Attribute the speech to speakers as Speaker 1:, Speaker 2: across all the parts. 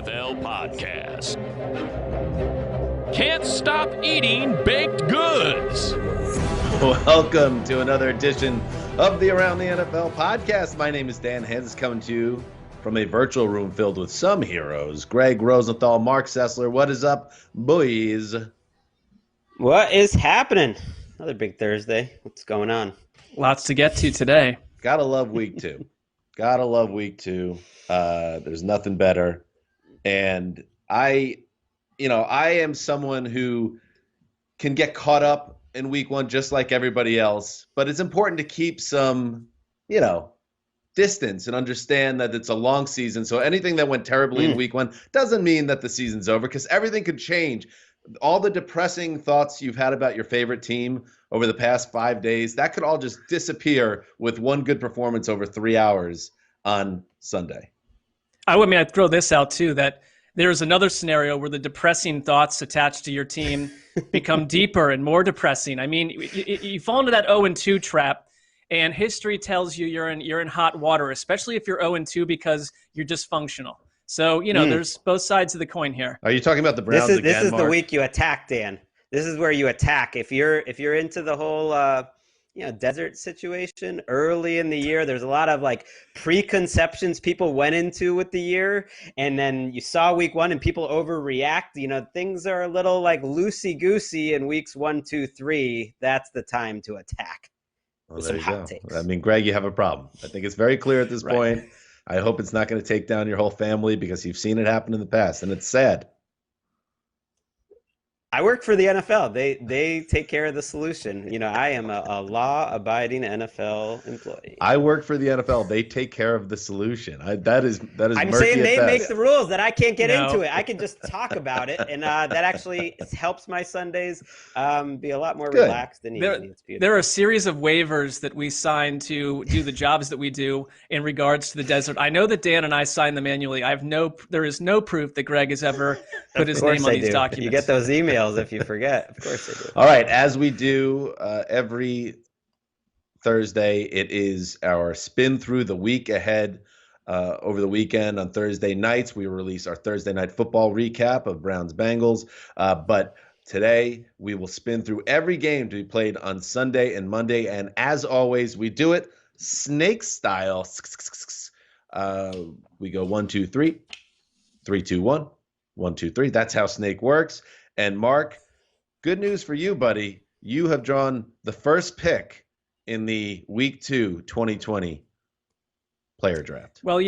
Speaker 1: NFL podcast. Can't stop eating baked goods.
Speaker 2: Welcome to another edition of the Around the NFL podcast. My name is Dan Hens, coming to you from a virtual room filled with some heroes. Greg Rosenthal, Mark Sessler. What is up, boys?
Speaker 3: What is happening? Another big Thursday. What's going on?
Speaker 4: Lots to get to today.
Speaker 2: Gotta love week two. Gotta love week two. There's nothing better. And I am someone who can get caught up in week one just like everybody else. But it's important to keep some, distance and understand that it's a long season. So anything that went terribly in week one doesn't mean that the season's over, because everything could change. All the depressing thoughts you've had about your favorite team over the past 5 days, that could all just disappear with one good performance over 3 hours on Sunday.
Speaker 4: I'd throw this out too, that there's another scenario where the depressing thoughts attached to your team become deeper and more depressing. I mean, you fall into that 0-2 trap, and history tells you you're in hot water, especially if you're 0-2 because you're dysfunctional. So, there's both sides of the coin here.
Speaker 2: Are you talking about the Browns again,
Speaker 3: This is
Speaker 2: Mark?
Speaker 3: the week you attack, Dan. This is where you attack. If you're into the whole desert situation early in the year, there's a lot of preconceptions people went into with the year, and then you saw week one and people overreact. Things are a little loosey-goosey in weeks 1, 2, 3. That's the time to attack.
Speaker 2: Well, there you go. I mean, Greg, you have a problem. I think it's very clear at this point. I hope it's not going to take down your whole family, because you've seen it happen in the past, and it's sad.
Speaker 3: I work for the NFL. They take care of the solution. I am a law-abiding NFL employee.
Speaker 2: I work for the NFL. They take care of the solution. That is.
Speaker 3: I'm saying they make the rules that I can't get into it. I can just talk about it, and that actually helps my Sundays be a lot more relaxed and easy. It's beautiful.
Speaker 4: There are a series of waivers that we sign to do the jobs that we do in regards to the desert. I know that Dan and I signed them manually. There is no proof that Greg has ever put his name on these documents.
Speaker 3: You get those emails if you forget. Of course they do.
Speaker 2: All right, as we do every Thursday, it is our spin through the week ahead. Over the weekend on Thursday nights, we release our Thursday night football recap of Browns-Bengals. But today, we will spin through every game to be played on Sunday and Monday. And as always, we do it snake style. We go 1, 2, 3, 3, 2, 1, 1, 2, 3. That's how snake works. And Mark, good news for you, buddy. You have drawn the first pick in the Week 2 2020 player draft.
Speaker 4: Well,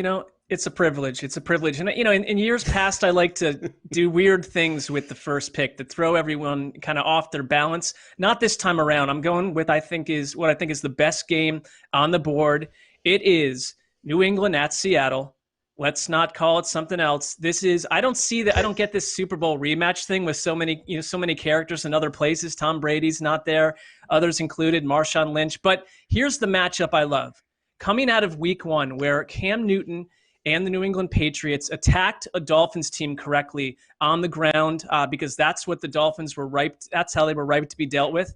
Speaker 4: it's a privilege. It's a privilege. And, in years past, I like to do weird things with the first pick that throw everyone kind of off their balance. Not this time around. I'm going with what I think is the best game on the board. It is New England at Seattle. Let's not call it something else. I don't get this Super Bowl rematch thing with so many characters in other places. Tom Brady's not there, others included, Marshawn Lynch. But here's the matchup I love. Coming out of week one, where Cam Newton and the New England Patriots attacked a Dolphins team correctly on the ground, because that's what the Dolphins were ripe. That's how they were ripe to be dealt with.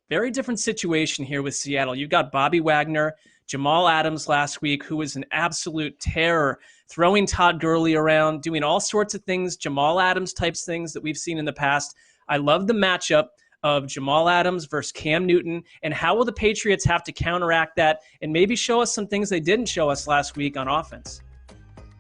Speaker 4: Very different situation here with Seattle. You've got Bobby Wagner, Jamal Adams last week, who was an absolute terror, throwing Todd Gurley around, doing all sorts of things, Jamal Adams types things that we've seen in the past. I love the matchup of Jamal Adams versus Cam Newton, and how will the Patriots have to counteract that and maybe show us some things they didn't show us last week on offense?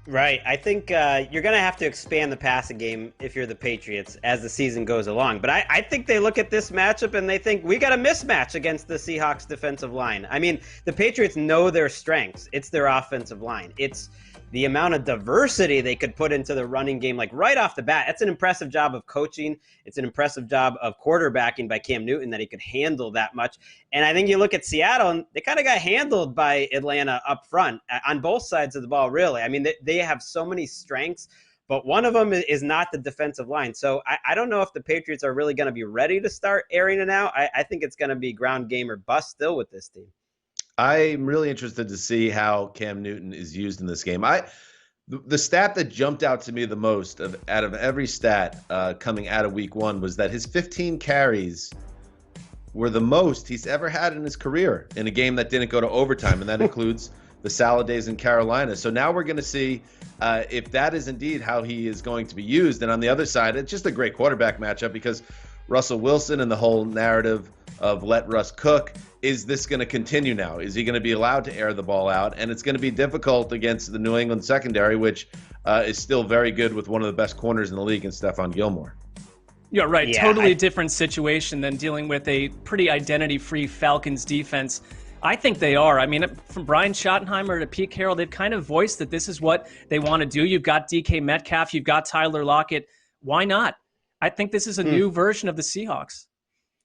Speaker 3: Right. I think you're going to have to expand the passing game if you're the Patriots as the season goes along. But I think they look at this matchup and they think, we got a mismatch against the Seahawks defensive line. I mean, the Patriots know their strengths. It's their offensive line. It's the amount of diversity they could put into the running game, right off the bat. That's an impressive job of coaching. It's an impressive job of quarterbacking by Cam Newton, that he could handle that much. And I think you look at Seattle, and they kind of got handled by Atlanta up front on both sides of the ball, really. I mean, they have so many strengths, but one of them is not the defensive line. So I don't know if the Patriots are really going to be ready to start airing it out. I think it's going to be ground game or bust still with this team.
Speaker 2: I'm really interested to see how Cam Newton is used in this game. The stat that jumped out to me the most out of every stat coming out of week one was that his 15 carries were the most he's ever had in his career in a game that didn't go to overtime, and that includes the salad days in Carolina. So now we're going to see if that is indeed how he is going to be used. And on the other side, it's just a great quarterback matchup because Russell Wilson and the whole narrative of let Russ cook. Is this going to continue now? Is he going to be allowed to air the ball out? And it's going to be difficult against the New England secondary, which is still very good with one of the best corners in the league in Stephon Gilmore.
Speaker 4: Yeah, right. Yeah, totally different situation than dealing with a pretty identity-free Falcons defense. I think they are. I mean, from Brian Schottenheimer to Pete Carroll, they've kind of voiced that this is what they want to do. You've got DK Metcalf. You've got Tyler Lockett. Why not? I think this is a new version of the Seahawks.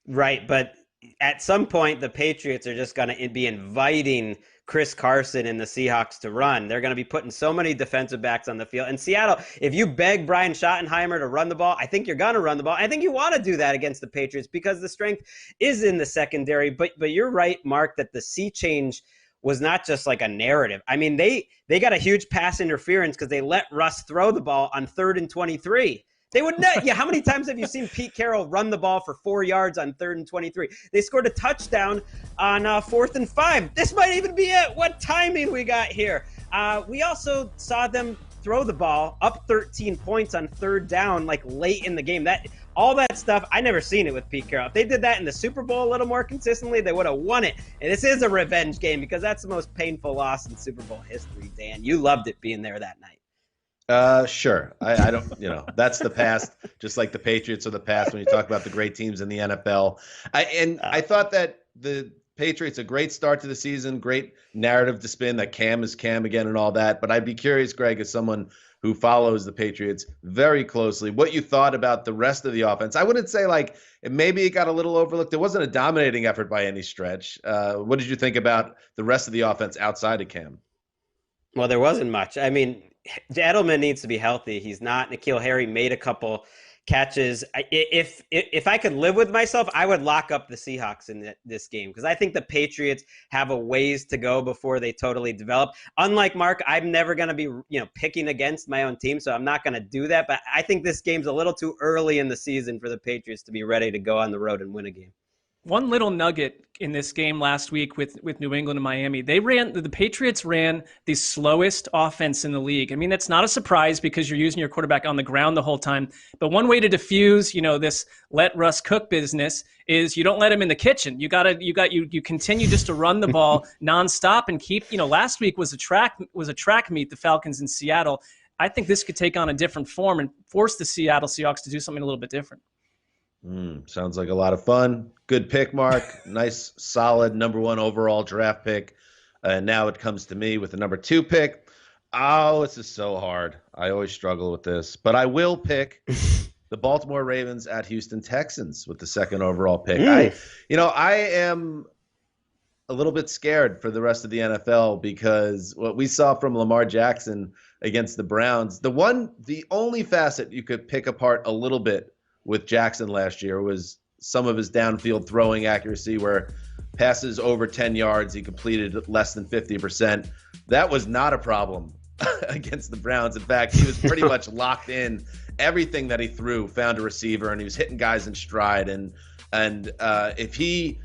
Speaker 3: Right, but at some point, the Patriots are just going to be inviting Chris Carson and the Seahawks to run. They're going to be putting so many defensive backs on the field. And Seattle, if you beg Brian Schottenheimer to run the ball, I think you're going to run the ball. I think you want to do that against the Patriots because the strength is in the secondary. But you're right, Mark, that the sea change was not just like a narrative. I mean, they got a huge pass interference because they let Russ throw the ball on 3rd and 23. They would not. Yeah, how many times have you seen Pete Carroll run the ball for 4 yards on 3rd and 23? They scored a touchdown on 4th and 5. This might even be it. What timing we got here. We also saw them throw the ball up 13 points on 3rd down, like late in the game. All that stuff, I never seen it with Pete Carroll. If they did that in the Super Bowl a little more consistently, they would have won it. And this is a revenge game because that's the most painful loss in Super Bowl history, Dan. You loved it being there that night.
Speaker 2: Sure. I don't, that's the past, just like the Patriots are the past when you talk about the great teams in the NFL. I thought that the Patriots, a great start to the season, great narrative to spin that Cam is Cam again and all that. But I'd be curious, Greg, as someone who follows the Patriots very closely, what you thought about the rest of the offense. I wouldn't say maybe it got a little overlooked. It wasn't a dominating effort by any stretch. What did you think about the rest of the offense outside of Cam?
Speaker 3: Well, there wasn't much. I mean, Edelman needs to be healthy. He's not. N'Keal Harry made a couple catches. If I could live with myself, I would lock up the Seahawks in this game because I think the Patriots have a ways to go before they totally develop. Unlike Mark, I'm never going to be picking against my own team, so I'm not going to do that. But I think this game's a little too early in the season for the Patriots to be ready to go on the road and win a game.
Speaker 4: One little nugget in this game last week with New England and Miami, the Patriots ran the slowest offense in the league. I mean, that's not a surprise because you're using your quarterback on the ground the whole time. But one way to diffuse, this let Russ cook business is you don't let him in the kitchen. You continue just to run the ball nonstop and keep, last week was a track meet, the Falcons in Seattle. I think this could take on a different form and force the Seattle Seahawks to do something a little bit different.
Speaker 2: Sounds like a lot of fun. Good pick, Mark. Nice, solid #1 overall draft pick. And now it comes to me with the #2 pick. Oh, this is so hard. I always struggle with this. But I will pick the Baltimore Ravens at Houston Texans with the 2nd overall pick. I am a little bit scared for the rest of the NFL because what we saw from Lamar Jackson against the Browns, the only facet you could pick apart a little bit with Jackson last year was some of his downfield throwing accuracy where passes over 10 yards, he completed less than 50%. That was not a problem against the Browns. In fact, he was pretty much locked in. Everything that he threw found a receiver, and he was hitting guys in stride. And if he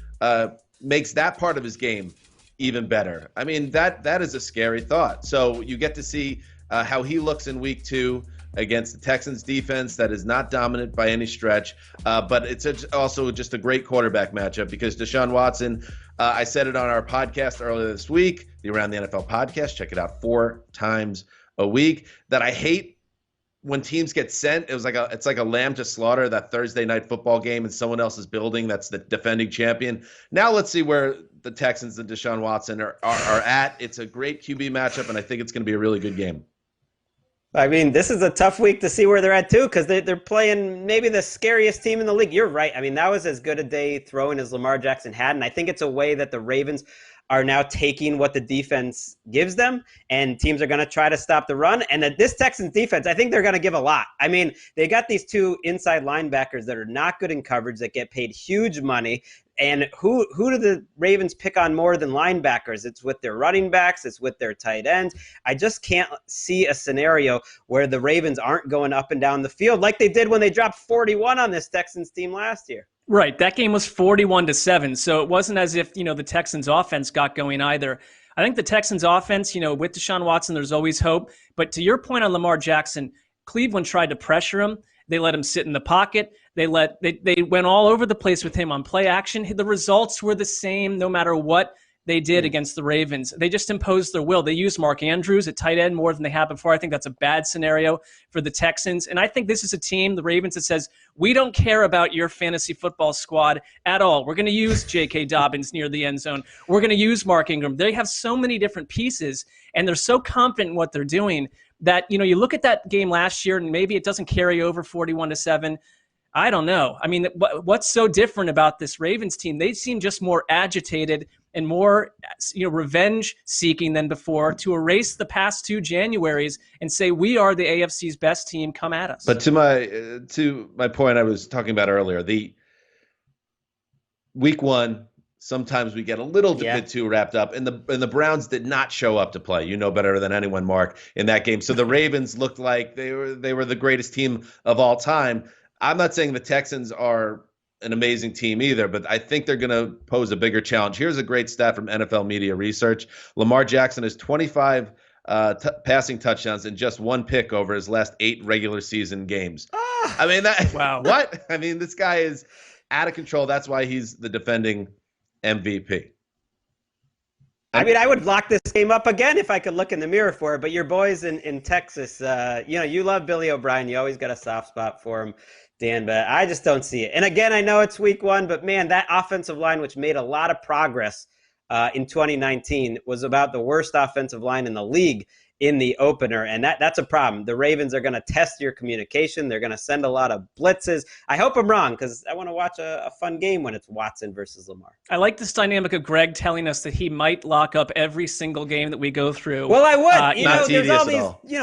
Speaker 2: makes that part of his game even better, I mean, that is a scary thought. So you get to see how he looks in week 2 against the Texans defense that is not dominant by any stretch, but it's also just a great quarterback matchup because Deshaun Watson, I said it on our podcast earlier this week, the Around the NFL podcast, check it out 4 times a week, that I hate when teams get sent. It's like a lamb to slaughter, that Thursday night football game in someone else's building that's the defending champion. Now let's see where the Texans and Deshaun Watson are at. It's a great QB matchup, and I think it's going to be a really good game.
Speaker 3: I mean, this is a tough week to see where they're at, too, because they're playing maybe the scariest team in the league. You're right. I mean, that was as good a day throwing as Lamar Jackson had, and I think it's a way that the Ravens are now taking what the defense gives them, and teams are going to try to stop the run. And that this Texans defense, I think they're going to give a lot. I mean, they got these 2 inside linebackers that are not good in coverage that get paid huge money. And who do the Ravens pick on more than linebackers? It's with their running backs. It's with their tight ends. I just can't see a scenario where the Ravens aren't going up and down the field like they did when they dropped 41 on this Texans team last year.
Speaker 4: Right. That game was 41-7. So it wasn't as if, the Texans offense got going either. I think the Texans offense, with Deshaun Watson, there's always hope. But to your point on Lamar Jackson, Cleveland tried to pressure him. They let him sit in the pocket. They went all over the place with him on play action. The results were the same no matter what they did against the Ravens. They just imposed their will. They used Mark Andrews at tight end more than they have before. I think that's a bad scenario for the Texans. And I think this is a team, the Ravens, that says, we don't care about your fantasy football squad at all. We're going to use J.K. Dobbins near the end zone. We're going to use Mark Ingram. They have so many different pieces, and they're so confident in what they're doing that, you look at that game last year and maybe it doesn't carry over 41-7. I don't know. I mean, what's so different about this Ravens team? They seem just more agitated and more, revenge seeking than before to erase the past 2 Januaries and say, we are the AFC's best team. Come at us.
Speaker 2: But to my point I was talking about earlier, the week 1, sometimes we get a little bit too wrapped up, and the Browns did not show up to play. You know better than anyone, Mark, in that game. So the Ravens looked like they were the greatest team of all time. I'm not saying the Texans are an amazing team either, but I think they're going to pose a bigger challenge. Here's a great stat from NFL Media Research. Lamar Jackson has 25 passing touchdowns and just 1 pick over his last 8 regular season games. I mean,
Speaker 4: wow.
Speaker 2: What? I mean, this guy is out of control. That's why he's the defending MVP.
Speaker 3: I mean, I would lock this game up again if I could look in the mirror for it, but your boys in Texas, you love Billy O'Brien. You always got a soft spot for him, Dan, but I just don't see it. And again, I know it's week 1, but man, that offensive line, which made a lot of progress in 2019, was about the worst offensive line in the league in the opener, and that's a problem. The Ravens are going to test your communication. They're going to send a lot of blitzes. I hope I'm wrong, because I want to watch a fun game when it's Watson versus Lamar.
Speaker 4: I like this dynamic of Greg telling us that he might lock up every single game that we go through.
Speaker 3: Well, I would. There's all these,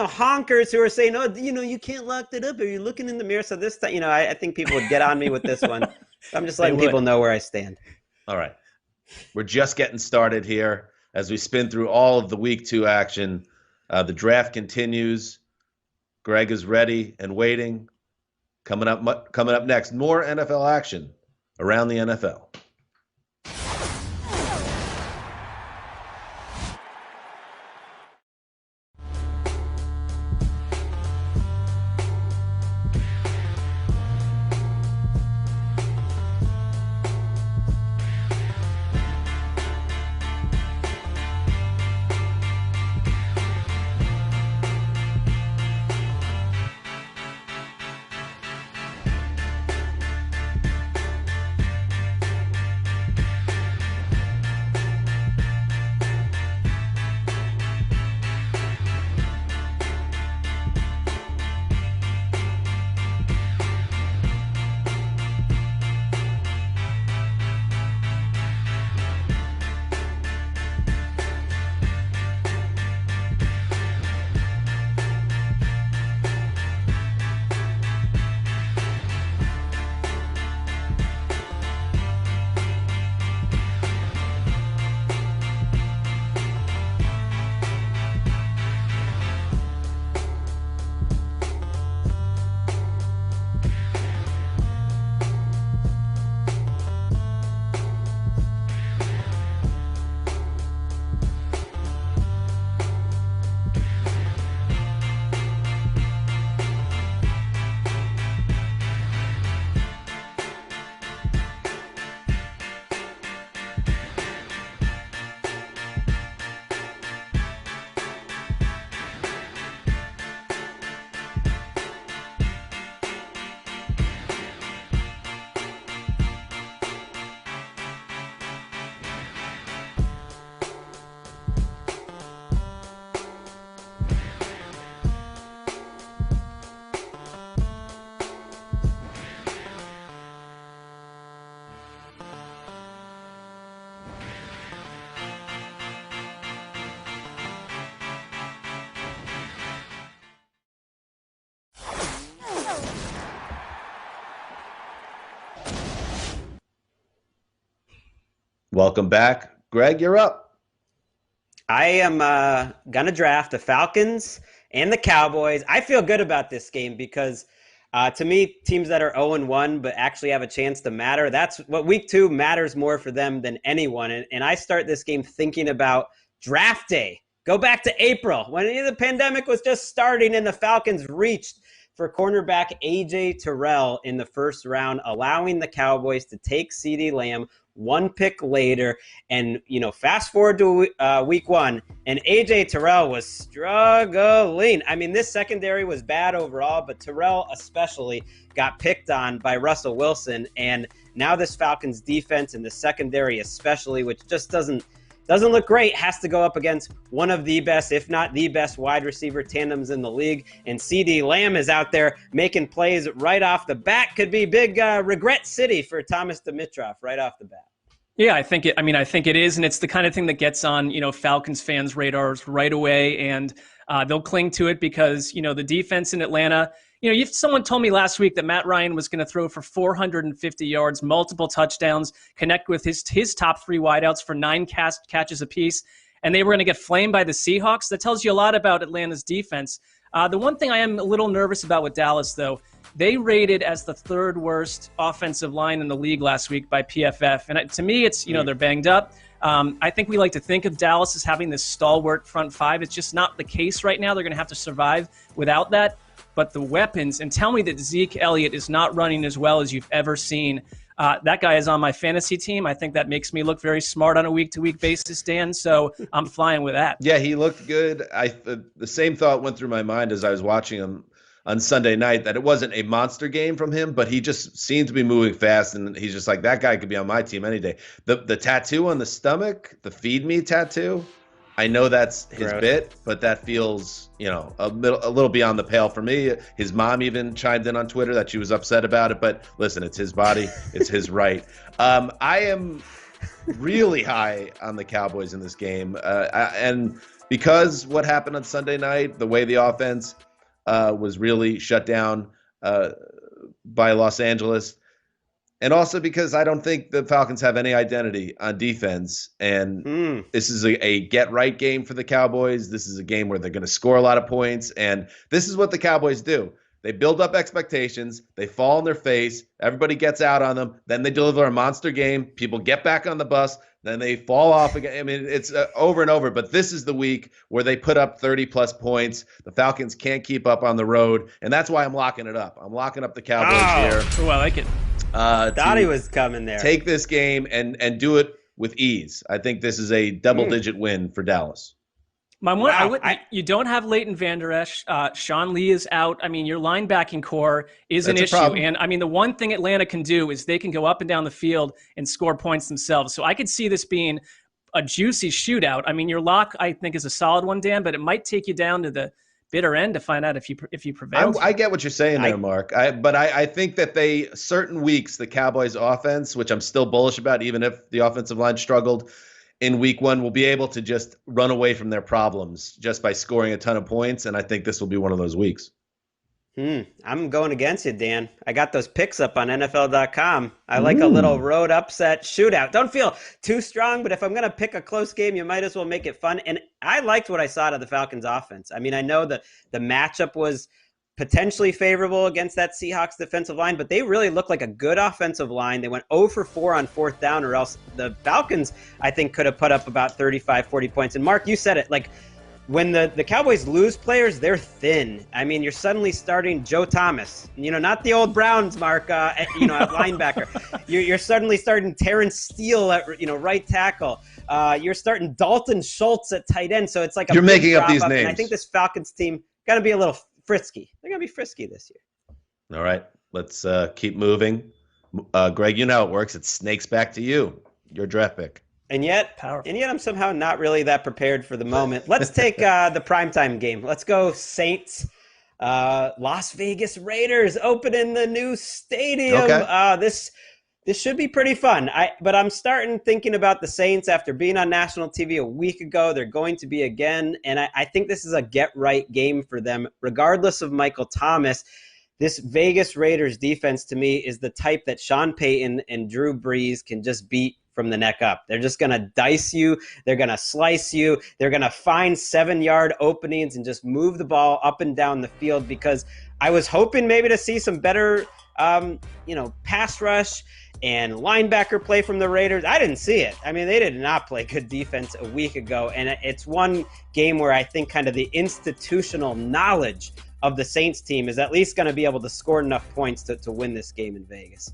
Speaker 3: honkers who are saying, "Oh, you can't lock that up. Are you looking in the mirror?" So this time, I think people would get on me with this one. I'm just letting people know where I stand.
Speaker 2: All right, we're just getting started here as we spin through all of the week 2 action. The draft continues. Greg is ready and waiting. Coming up next, more NFL action around the NFL. Welcome back. Greg, you're up.
Speaker 3: I am going to draft the Falcons and the Cowboys. I feel good about this game because to me, teams that are 0-1 but actually have a chance to matter, that's what week 2 matters more for them than anyone. And I start this game thinking about draft day. Go back to April when the pandemic was just starting and the Falcons reached for cornerback A.J. Terrell in the first round, allowing the Cowboys to take CeeDee Lamb one pick later. And, fast forward to week one, and A.J. Terrell was struggling. I mean, this secondary was bad overall, but Terrell especially got picked on by Russell Wilson. And now this Falcons defense and the secondary especially, which just doesn't look great, has to go up against one of the best, if not the best, wide receiver tandems in the league. And CeeDee Lamb is out there making plays right off the bat. Could be big regret city for Thomas Dimitroff right off the bat.
Speaker 4: Yeah, I think it is, and it's the kind of thing that gets on, Falcons fans' radars right away, and they'll cling to it because, the defense in Atlanta. Someone told me last week that Matt Ryan was going to throw for 450 yards, multiple touchdowns, connect with his top three wideouts for 9 catches apiece, and they were going to get flamed by the Seahawks. That tells you a lot about Atlanta's defense. The one thing I am a little nervous about with Dallas, though, they rated as the 3rd worst offensive line in the league last week by PFF. And to me, it's, they're banged up. I think we like to think of Dallas as having this stalwart front five. It's just not the case right now. They're going to have to survive without that. But the weapons, and tell me that Zeke Elliott is not running as well as you've ever seen. That guy is on my fantasy team. I think that makes me look very smart on a week-to-week basis, Dan. So I'm flying with that.
Speaker 2: Yeah, he looked good. The same thought went through my mind as I was watching him on Sunday night, that it wasn't a monster game from him, but he just seemed to be moving fast, and he's just like, that guy could be on my team any day. The tattoo on the stomach, the feed me tattoo, I know that's his bit, but that feels, a little beyond the pale for me. His mom even chimed in on Twitter that she was upset about it, but listen, it's his body, it's his right. I am really high on the Cowboys in this game, and because what happened on Sunday night, the way the offense was really shut down by Los Angeles. And also because I don't think the Falcons have any identity on defense. And this is a get-right game for the Cowboys. This is a game where they're going to score a lot of points. And this is what the Cowboys do. They build up expectations. They fall on their face. Everybody gets out on them. Then they deliver a monster game. People get back on the bus. Then they fall off again. I mean, it's over and over. But this is the week where they put up 30-plus points. The Falcons can't keep up on the road. And that's why I'm locking it up. I'm locking up the Cowboys here.
Speaker 4: Oh, I like it.
Speaker 3: Thought he was coming there.
Speaker 2: Take this game and do it with ease. I think this is a double-digit win for Dallas.
Speaker 4: You don't have Leighton Vander Esch. Sean Lee is out. I mean, your linebacking core is an issue. And, I mean, the one thing Atlanta can do is they can go up and down the field and score points themselves. So I could see this being a juicy shootout. I mean, your lock, I think, is a solid one, Dan, but it might take you down to the bitter end to find out if you prevail.
Speaker 2: I get what you're saying there, Mark. But I think that certain weeks, the Cowboys offense, which I'm still bullish about, even if the offensive line struggled in week one, will be able to just run away from their problems just by scoring a ton of points. And I think this will be one of those weeks.
Speaker 3: I'm going against you, Dan. I got those picks up on NFL.com. I like a little road upset shootout. Don't feel too strong, but if I'm going to pick a close game, you might as well make it fun. And I liked what I saw out of the Falcons offense. I mean, I know that the matchup was potentially favorable against that Seahawks defensive line, but they really looked like a good offensive line. They went 0 for 4 on 4th down, or else the Falcons, I think, could have put up about 35, 40 points. And Mark, you said it, like, when the Cowboys lose players, they're thin. I mean, you're suddenly starting Joe Thomas, not the old Browns, Mark, at linebacker. You're suddenly starting Terrence Steele at, right tackle. You're starting Dalton Schultz at tight end. So it's like
Speaker 2: you're making up these names.
Speaker 3: And I think this Falcons team got to be a little frisky. They're going to be frisky this year.
Speaker 2: All right, let's keep moving. Greg, you know how it works. It snakes back to you. Your draft pick.
Speaker 3: And yet I'm somehow not really that prepared for the moment. Let's take the primetime game. Let's go Saints. Las Vegas Raiders opening the new stadium.
Speaker 2: Okay.
Speaker 3: This should be pretty fun. But I'm starting thinking about the Saints after being on national TV a week ago. They're going to be again. And I think this is a get-right game for them, regardless of Michael Thomas. This Vegas Raiders defense, to me, is the type that Sean Payton and Drew Brees can just beat from the neck up. They're just going to dice you. They're going to slice you. They're going to find 7-yard openings and just move the ball up and down the field, because I was hoping maybe to see some better pass rush and linebacker play from the Raiders. I didn't see it. I mean, they did not play good defense a week ago. And it's one game where I think kind of the institutional knowledge of the Saints team is at least going to be able to score enough points to win this game in Vegas.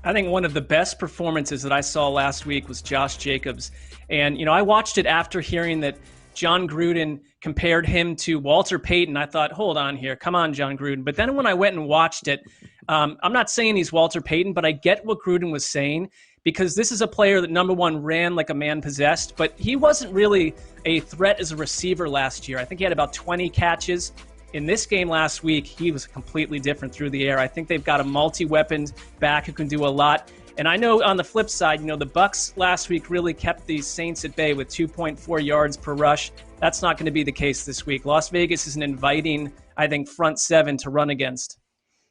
Speaker 4: I think one of the best performances that I saw last week was Josh Jacobs. And, I watched it after hearing that John Gruden compared him to Walter Payton. I thought, hold on here. Come on, John Gruden. But then when I went and watched it, I'm not saying he's Walter Payton, but I get what Gruden was saying, because this is a player that, number one, ran like a man possessed, but he wasn't really a threat as a receiver last year. I think he had about 20 catches. In this game last week, he was completely different through the air. I think they've got a multi-weaponed back who can do a lot. And I know on the flip side, the Bucs last week really kept these Saints at bay with 2.4 yards per rush. That's not going to be the case this week. Las Vegas is an inviting, I think, front seven to run against.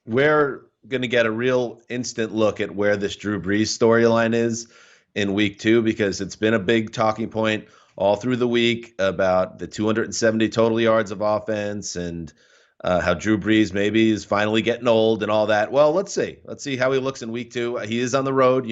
Speaker 2: We're going to get a real instant look at where this Drew Brees storyline is in week 2, because it's been a big talking point all through the week about the 270 total yards of offense and how Drew Brees maybe is finally getting old and all that. Well, let's see. Let's see how he looks in week 2. He is on the road.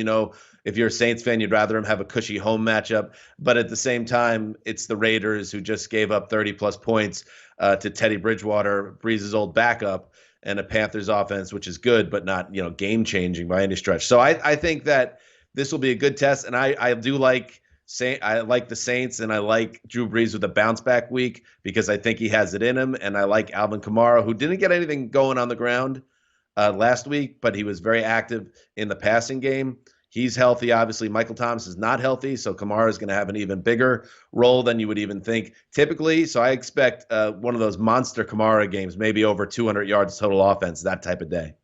Speaker 2: If you're a Saints fan, you'd rather him have a cushy home matchup. But at the same time, it's the Raiders who just gave up 30-plus points to Teddy Bridgewater, Brees' old backup, and a Panthers offense, which is good, but not, game-changing by any stretch. So I think that this will be a good test, and I do like the Saints, and I like Drew Brees with a bounce-back week because I think he has it in him, and I like Alvin Kamara, who didn't get anything going on the ground last week, but he was very active in the passing game. He's healthy. Obviously, Michael Thomas is not healthy, so Kamara is going to have an even bigger role than you would even think typically. So I expect one of those monster Kamara games, maybe over 200 yards total offense, that type of day.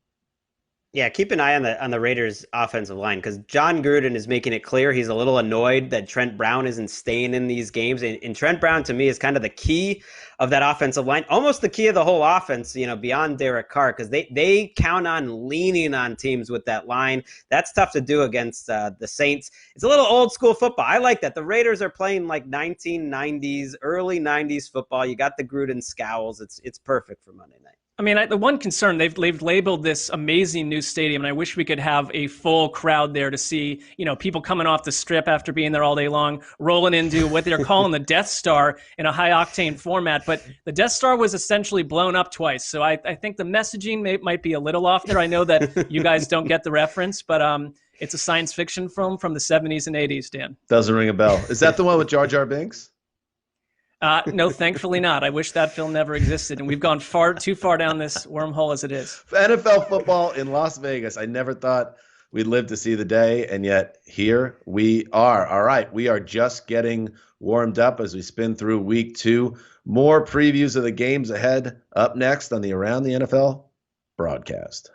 Speaker 3: Yeah, keep an eye on the Raiders' offensive line, because John Gruden is making it clear he's a little annoyed that Trent Brown isn't staying in these games. And Trent Brown, to me, is kind of the key of that offensive line, almost the key of the whole offense, beyond Derek Carr, because they count on leaning on teams with that line. That's tough to do against the Saints. It's a little old school football. I like that. The Raiders are playing like 1990s, early 90s football. You got the Gruden scowls. It's perfect for Monday night.
Speaker 4: I mean, the one concern, they've labeled this amazing new stadium, and I wish we could have a full crowd there to see, people coming off the strip after being there all day long, rolling into what they're calling the Death Star in a high-octane format. But the Death Star was essentially blown up twice, so I think the messaging might be a little off there. I know that you guys don't get the reference, but it's a science fiction film from the 70s and 80s, Dan.
Speaker 2: Doesn't ring a bell. Is that the one with Jar Jar Binks?
Speaker 4: No, thankfully not. I wish that film never existed, and we've gone too far down this wormhole as it is.
Speaker 2: NFL football in Las Vegas. I never thought we'd live to see the day, and yet here we are. All right, we are just getting warmed up as we spin through week 2. More previews of the games ahead up next on the Around the NFL broadcast.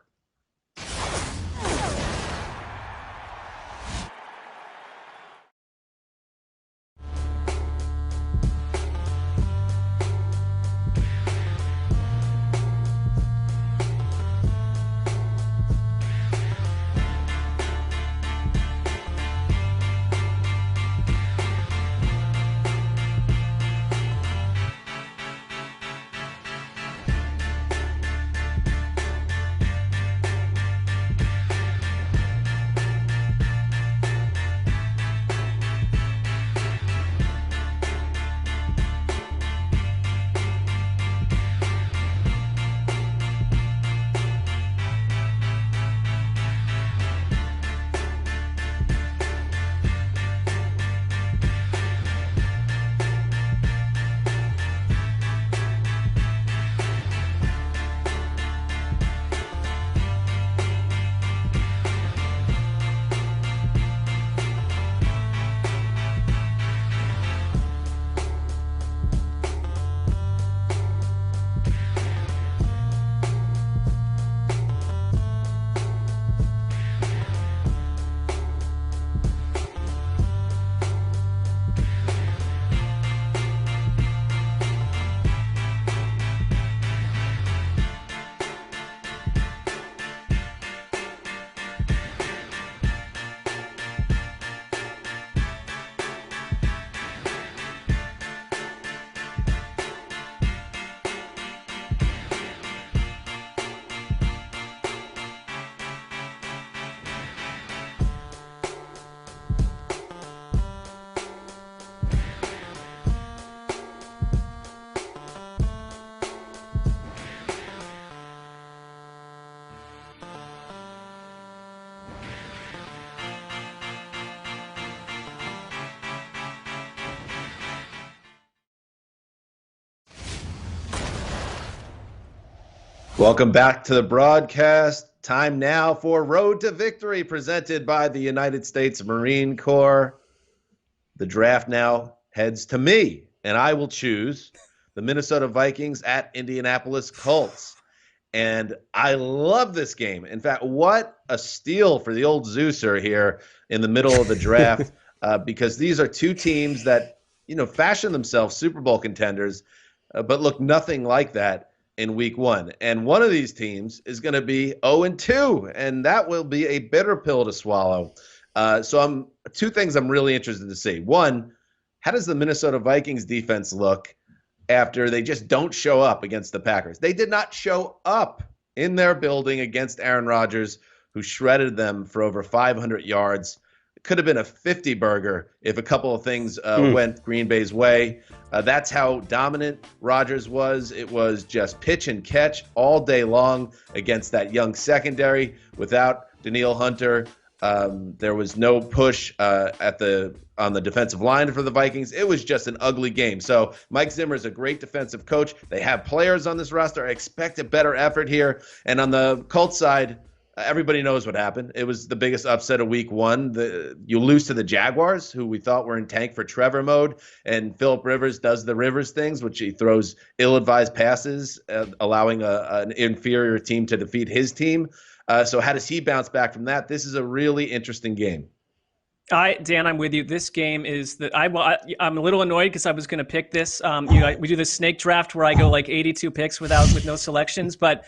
Speaker 2: Welcome back to the broadcast. Time now for Road to Victory, presented by the United States Marine Corps. The draft now heads to me, and I will choose the Minnesota Vikings at Indianapolis Colts. And I love this game. In fact, what a steal for the old Zeuser here in the middle of the draft, because these are two teams that, fashion themselves Super Bowl contenders, but look nothing like that in week one. And one of these teams is going to be 0-2, and that will be a bitter pill to swallow. So two things I'm really interested to see. One, how does the Minnesota Vikings defense look after they just don't show up against the Packers? They did not show up in their building against Aaron Rodgers, who shredded them for over 500 yards. It could have been a 50-burger if a couple of things went Green Bay's way. That's how dominant Rodgers was. It was just pitch and catch all day long against that young secondary. Without Danielle Hunter, there was no push on the defensive line for the Vikings. It was just an ugly game. So Mike Zimmer is a great defensive coach. They have players on this roster. I expect a better effort here. And on the Colts side, everybody knows what happened. It was the biggest upset of week one. You lose to the Jaguars, who we thought were in tank for Trevor mode, and Phillip Rivers does the Rivers things, which he throws ill-advised passes, allowing an inferior team to defeat his team. So how does he bounce back from that? This is a really interesting game.
Speaker 4: Dan, I'm with you. This game is that I'm a little annoyed because I was going to pick this. We do this snake draft where I go like 82 picks with no selections, but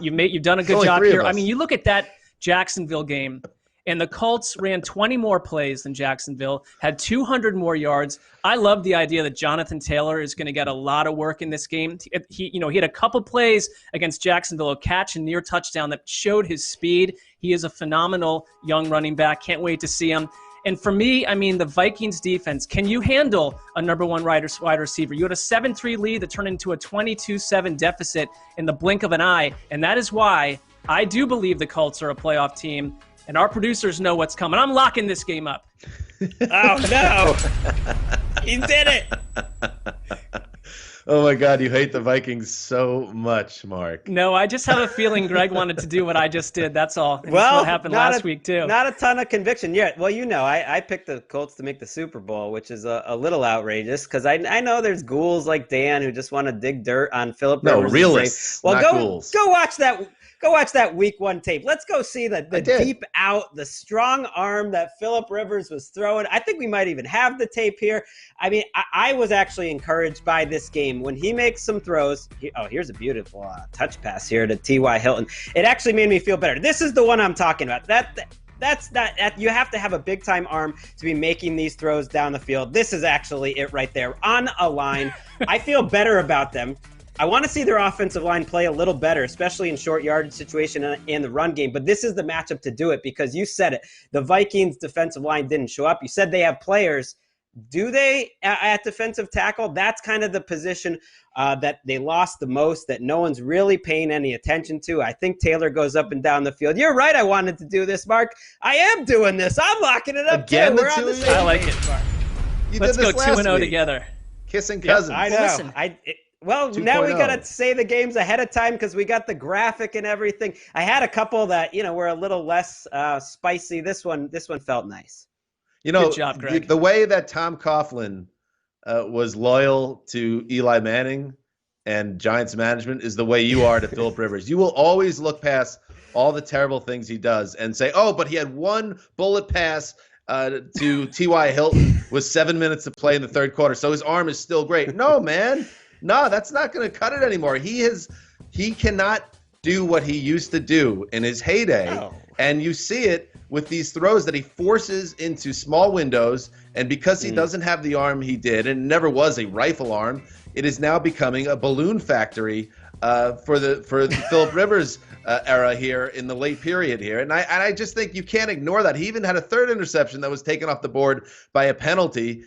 Speaker 4: you've done a good job here. I mean, you look at that Jacksonville game, and the Colts ran 20 more plays than Jacksonville, had 200 more yards. I love the idea that Jonathan Taylor is going to get a lot of work in this game. He had a couple plays against Jacksonville, a catch and near touchdown that showed his speed. He is a phenomenal young running back. Can't wait to see him. And for me, I mean, the Vikings defense, can you handle a number one wide receiver? You had a 7-3 lead that turned into a 22-7 deficit in the blink of an eye. And that is why I do believe the Colts are a playoff team. And our producers know what's coming. I'm locking this game up.
Speaker 3: Oh, no. He did it.
Speaker 2: Oh, my God. You hate the Vikings so much, Mark.
Speaker 4: No, I just have a feeling Greg wanted to do what I just did. That's all. And that's what happened last week, too.
Speaker 3: Not a ton of conviction yet. Well, I picked the Colts to make the Super Bowl, which is a little outrageous because I know there's ghouls like Dan who just want to dig dirt on Phillip Rivers.
Speaker 2: No, realists,
Speaker 3: well,
Speaker 2: not ghouls.
Speaker 3: Go watch that. Go watch that week one tape. Let's go see the deep out, the strong arm that Phillip Rivers was throwing. I think we might even have the tape here. I mean, I was actually encouraged by this game when he makes some throws. Here's a beautiful touch pass here to T.Y. Hilton. It actually made me feel better. This is the one I'm talking about. That's you have to have a big time arm to be making these throws down the field. This is actually it right there on a line. I feel better about them. I want to see their offensive line play a little better, especially in short yardage situation and the run game. But this is the matchup to do it because you said it. The Vikings defensive line didn't show up. You said they have players. Do they at defensive tackle? That's kind of the position that they lost the most, that no one's really paying any attention to. I think Taylor goes up and down the field. You're right. I wanted to do this, Mark. I am doing this. I'm locking it up
Speaker 2: again.
Speaker 3: Too. We're on the same
Speaker 4: I like
Speaker 3: page,
Speaker 4: it.
Speaker 3: Mark.
Speaker 4: Let's go 2-0 together.
Speaker 2: Kissing cousins.
Speaker 3: I know.
Speaker 2: Well,
Speaker 3: now we
Speaker 2: 2.0.
Speaker 3: got to say the games ahead of time because we got the graphic and everything. I had a couple that, were a little less spicy. This one felt nice.
Speaker 4: Good job, Greg.
Speaker 2: The way that Tom Coughlin was loyal to Eli Manning and Giants management is the way you are to Phillip Rivers. You will always look past all the terrible things he does and say, oh, but he had one bullet pass to T.Y. Hilton with 7 minutes to play in the third quarter, so his arm is still great. No, man. No, that's not going to cut it anymore. He cannot do what he used to do in his heyday. No. And you see it with these throws that he forces into small windows. And because he doesn't have the arm he did, and never was a rifle arm, it is now becoming a balloon factory for the Phillip Rivers era here in the late period here. And I just think you can't ignore that. He even had a third interception that was taken off the board by a penalty.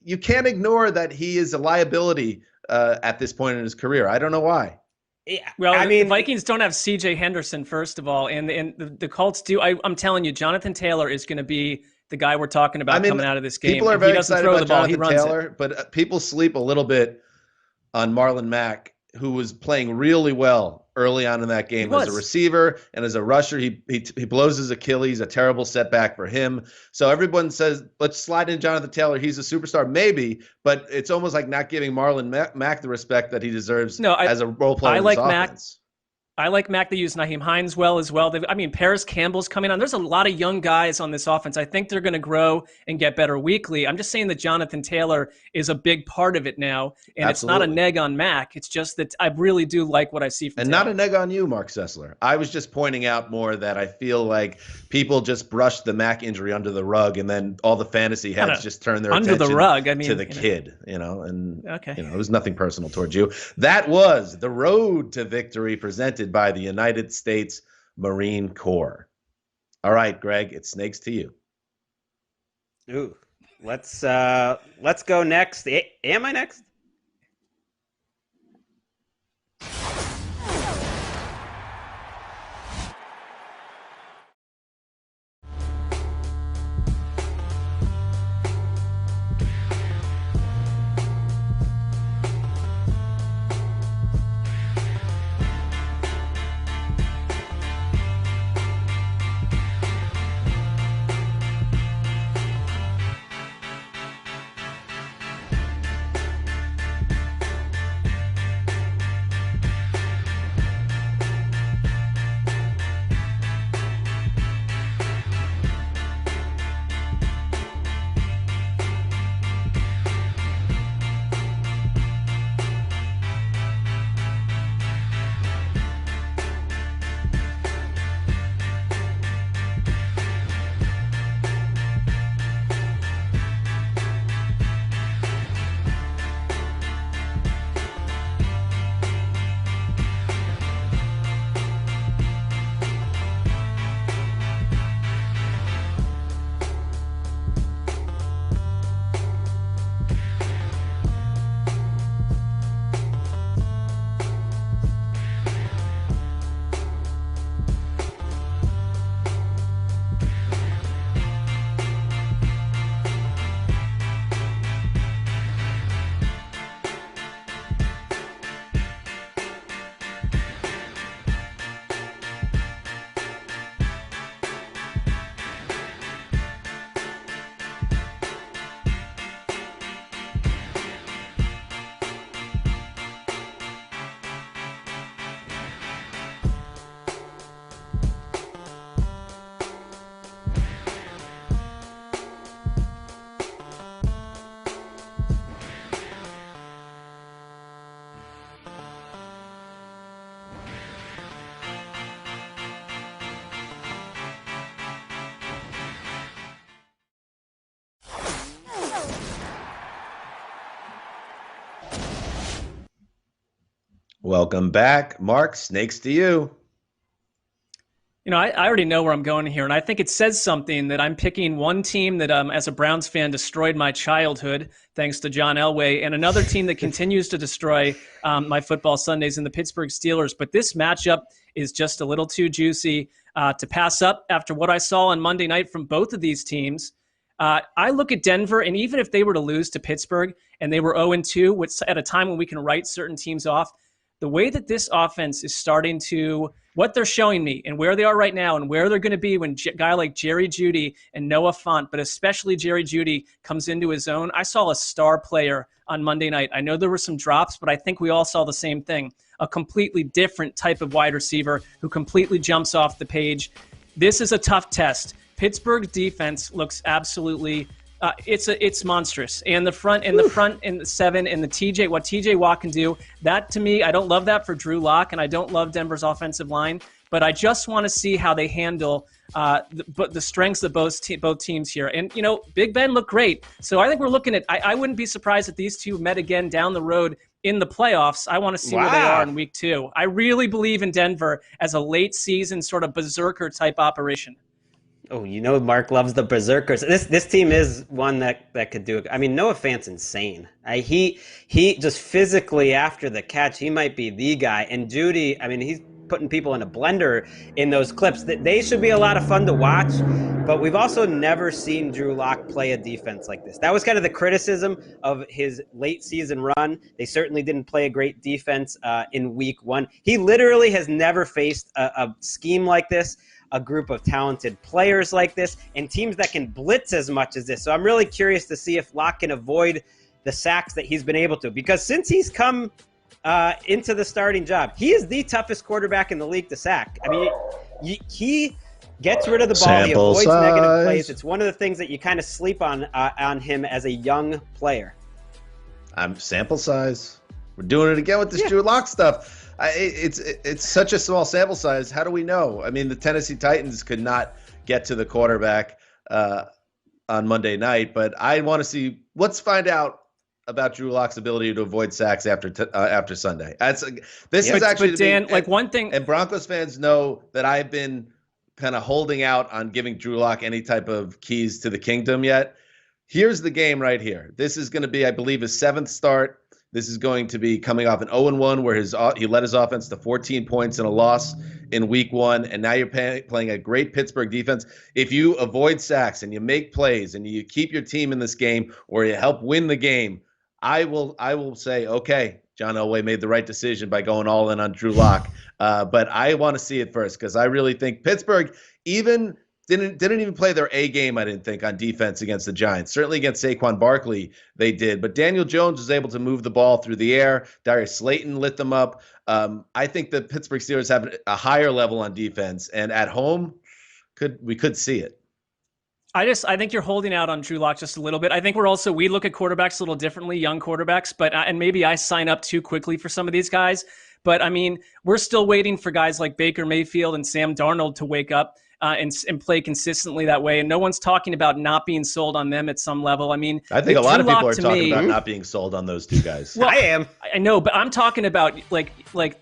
Speaker 2: You can't ignore that he is a liability at this point in his career. I don't know why.
Speaker 3: Yeah,
Speaker 4: well, I mean, the Vikings don't have C.J. Henderson, first of all, and the Colts do. I'm telling you, Jonathan Taylor is going to be the guy we're talking about coming out of this game.
Speaker 2: People are very excited about Jonathan
Speaker 4: Taylor,
Speaker 2: Taylor, but people sleep a little bit on Marlon Mack, who was playing really well early on in that game.
Speaker 4: He
Speaker 2: As a
Speaker 4: was.
Speaker 2: receiver and as a rusher, he blows his Achilles, a terrible setback for him. So everyone says, let's slide in Jonathan Taylor. He's a superstar, maybe, but it's almost like not giving Marlon Mack the respect that he deserves as a role player in this offense.
Speaker 4: I like Mac. They use Naheem Hines well as well. Paris Campbell's coming on. There's a lot of young guys on this offense. I think they're going to grow and get better weekly. I'm just saying that Jonathan Taylor is a big part of it now. And It's not a neg on Mac. It's just that I really do like what I see from Taylor.
Speaker 2: Not a neg on you, Mark Sessler. I was just pointing out more that I feel like people just brushed the Mac injury under the rug, and then all the fantasy heads just turned their attention to the kid, and it was nothing personal towards you. That was the road to victory presented by the United States Marine Corps. All right, Greg, it snakes to you.
Speaker 3: Ooh, let's go next. Am I next?
Speaker 2: Welcome back. Mark, snakes to you.
Speaker 4: I already know where I'm going here, and I think it says something that I'm picking one team that, as a Browns fan, destroyed my childhood, thanks to John Elway, and another team that continues to destroy my football Sundays in the Pittsburgh Steelers. But this matchup is just a little too juicy to pass up after what I saw on Monday night from both of these teams. I look at Denver, and even if they were to lose to Pittsburgh and they were 0-2, which at a time when we can write certain teams off, the way that this offense is starting to, what they're showing me and where they are right now and where they're going to be when a guy like Jerry Jeudy and Noah Fant, but especially Jerry Jeudy, comes into his own. I saw a star player on Monday night. I know there were some drops, but I think we all saw the same thing. A completely different type of wide receiver who completely jumps off the page. This is a tough test. Pittsburgh's defense looks absolutely it's monstrous. And the front and the seven and the TJ, what TJ Watt can do, that to me, I don't love that for Drew Lock, and I don't love Denver's offensive line, but I just want to see how they handle the strengths of both teams here. And, Big Ben looked great. So I think we're looking at, I wouldn't be surprised if these two met again down the road in the playoffs. I want to see where they are in week 2. I really believe in Denver as a late season sort of berserker type operation.
Speaker 3: Oh, Mark loves the berserkers. This team is one that could do it. I mean, Noah Fant's insane. He just physically after the catch, he might be the guy. And Jeudy, I mean, putting people in a blender in those clips. That they should be a lot of fun to watch, but we've also never seen Drew Lock play a defense like this. That was kind of the criticism of his late season run. They certainly didn't play a great defense in week 1. He literally has never faced a scheme like this, a group of talented players like this, and teams that can blitz as much as this. So I'm really curious to see if Lock can avoid the sacks that he's been able to, because since he's come into the starting job, he is the toughest quarterback in the league to sack. I mean, he gets rid of the ball.
Speaker 2: Sample
Speaker 3: he avoids negative
Speaker 2: size.
Speaker 3: plays. It's one of the things that you kind of sleep on him as a young player.
Speaker 2: Sample size. We're doing it again with this Drew Lock stuff. It's such a small sample size. How do we know? I mean, the Tennessee Titans could not get to the quarterback on Monday night, but I want to see. Let's find out about Drew Lock's ability to avoid sacks after Sunday. This is actually
Speaker 4: but Dan, like one thing,
Speaker 2: and Broncos fans know that I've been kind of holding out on giving Drew Lock any type of keys to the kingdom yet. Here's the game right here. This is going to be, I believe, his 7th start. This is going to be coming off an 0-1 where he led his offense to 14 points in a loss in week 1, and now you're playing a great Pittsburgh defense. If you avoid sacks and you make plays and you keep your team in this game or you help win the game, I will say, okay, John Elway made the right decision by going all in on Drew Lock. But I want to see it first because I really think Pittsburgh even didn't even play their A game, I didn't think, on defense against the Giants. Certainly against Saquon Barkley, they did. But Daniel Jones was able to move the ball through the air. Darius Slayton lit them up. I think the Pittsburgh Steelers have a higher level on defense. And at home, we could see it.
Speaker 4: I think you're holding out on Drew Lock just a little bit. I think we look at quarterbacks a little differently, young quarterbacks, and maybe I sign up too quickly for some of these guys. But I mean, we're still waiting for guys like Baker Mayfield and Sam Darnold to wake up and play consistently that way. And no one's talking about not being sold on them at some level. I mean,
Speaker 2: I think a lot of people are talking about not being sold on those two guys.
Speaker 3: Well, I am.
Speaker 4: I know, but I'm talking about like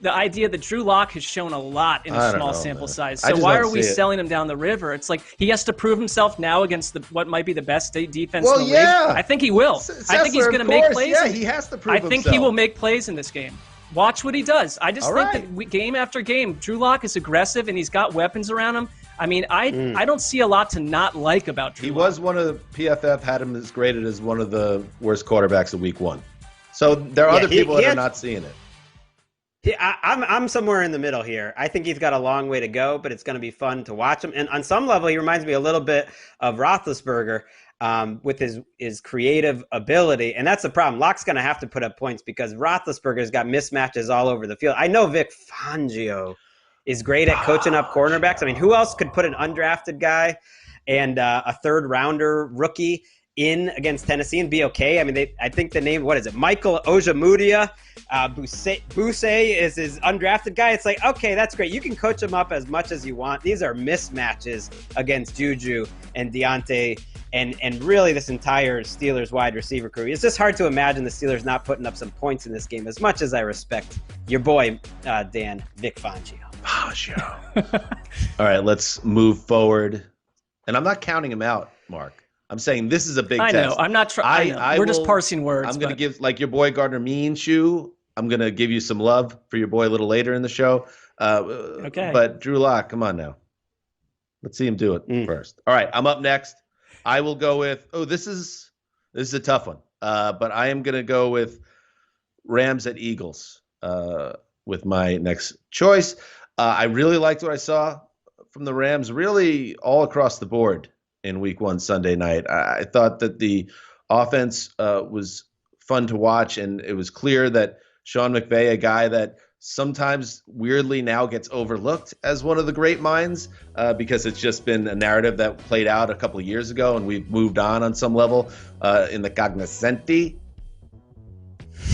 Speaker 4: the idea that Drew Lock has shown a lot in a small sample size. So why are we selling him down the river? It's like he has to prove himself now against what might be the best state defense in the league. I think he will. I think he's going to make plays.
Speaker 2: Yeah, he has to prove himself.
Speaker 4: I think he will make plays in this game. Watch what he does. I just think that game after game, Drew Lock is aggressive and he's got weapons around him. I mean, I don't see a lot to not like about Drew Lock.
Speaker 2: He was one of the PFF had him graded as one of the worst quarterbacks of week 1. So there are other people that are not seeing it.
Speaker 3: I'm somewhere in the middle here. I think he's got a long way to go, but it's going to be fun to watch him. And on some level, he reminds me a little bit of Roethlisberger with his creative ability. And that's the problem. Lock's going to have to put up points because Roethlisberger's got mismatches all over the field. I know Vic Fangio is great at coaching up cornerbacks. I mean, who else could put an undrafted guy and a third-rounder rookie in against Tennessee and be okay? I mean, I think the name, what is it, Michael Ojemudia, Bousse is his undrafted guy. It's like, okay, that's great. You can coach him up as much as you want. These are mismatches against Juju and Deontay and really this entire Steelers wide receiver crew. It's just hard to imagine the Steelers not putting up some points in this game, as much as I respect your boy, Dan, Vic Fangio.
Speaker 2: All right, let's move forward. And I'm not counting him out, Mark. I'm saying this is a big test.
Speaker 4: I know. I'm not trying. We're just parsing words.
Speaker 2: I'm going to give, like your boy Gardner Minshew, I'm going to give you some love for your boy a little later in the show.
Speaker 4: Okay.
Speaker 2: But Drew Lock, come on now. Let's see him do it first. All right, I'm up next. I will go with, this is a tough one. But I am going to go with Rams at Eagles with my next choice. I really liked what I saw from the Rams, really all across the board in week 1 Sunday night. I thought that the offense was fun to watch, and it was clear that Sean McVay, a guy that sometimes weirdly now gets overlooked as one of the great minds because it's just been a narrative that played out a couple of years ago, and we've moved on some level in the cognoscenti.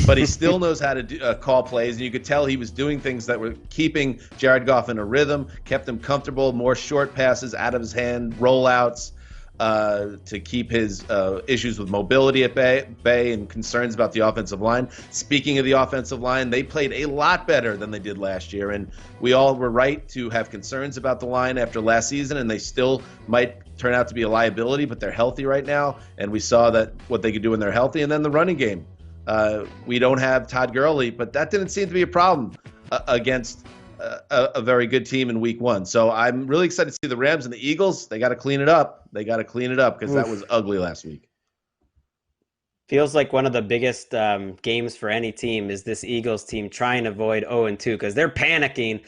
Speaker 2: But he still knows how to call plays, and you could tell he was doing things that were keeping Jared Goff in a rhythm, kept him comfortable, more short passes out of his hand, rollouts to keep his issues with mobility at bay and concerns about the offensive line. Speaking of the offensive line, they played a lot better than they did last year, and we all were right to have concerns about the line after last season, and they still might turn out to be a liability, but they're healthy right now, and we saw that what they could do when they're healthy. And then the running game. We don't have Todd Gurley, but that didn't seem to be a problem against a very good team in week 1. So I'm really excited to see the Rams and the Eagles. They got to clean it up. They got to clean it up because that was ugly last week.
Speaker 3: Feels like one of the biggest games for any team is this Eagles team trying to avoid 0-2 because they're panicking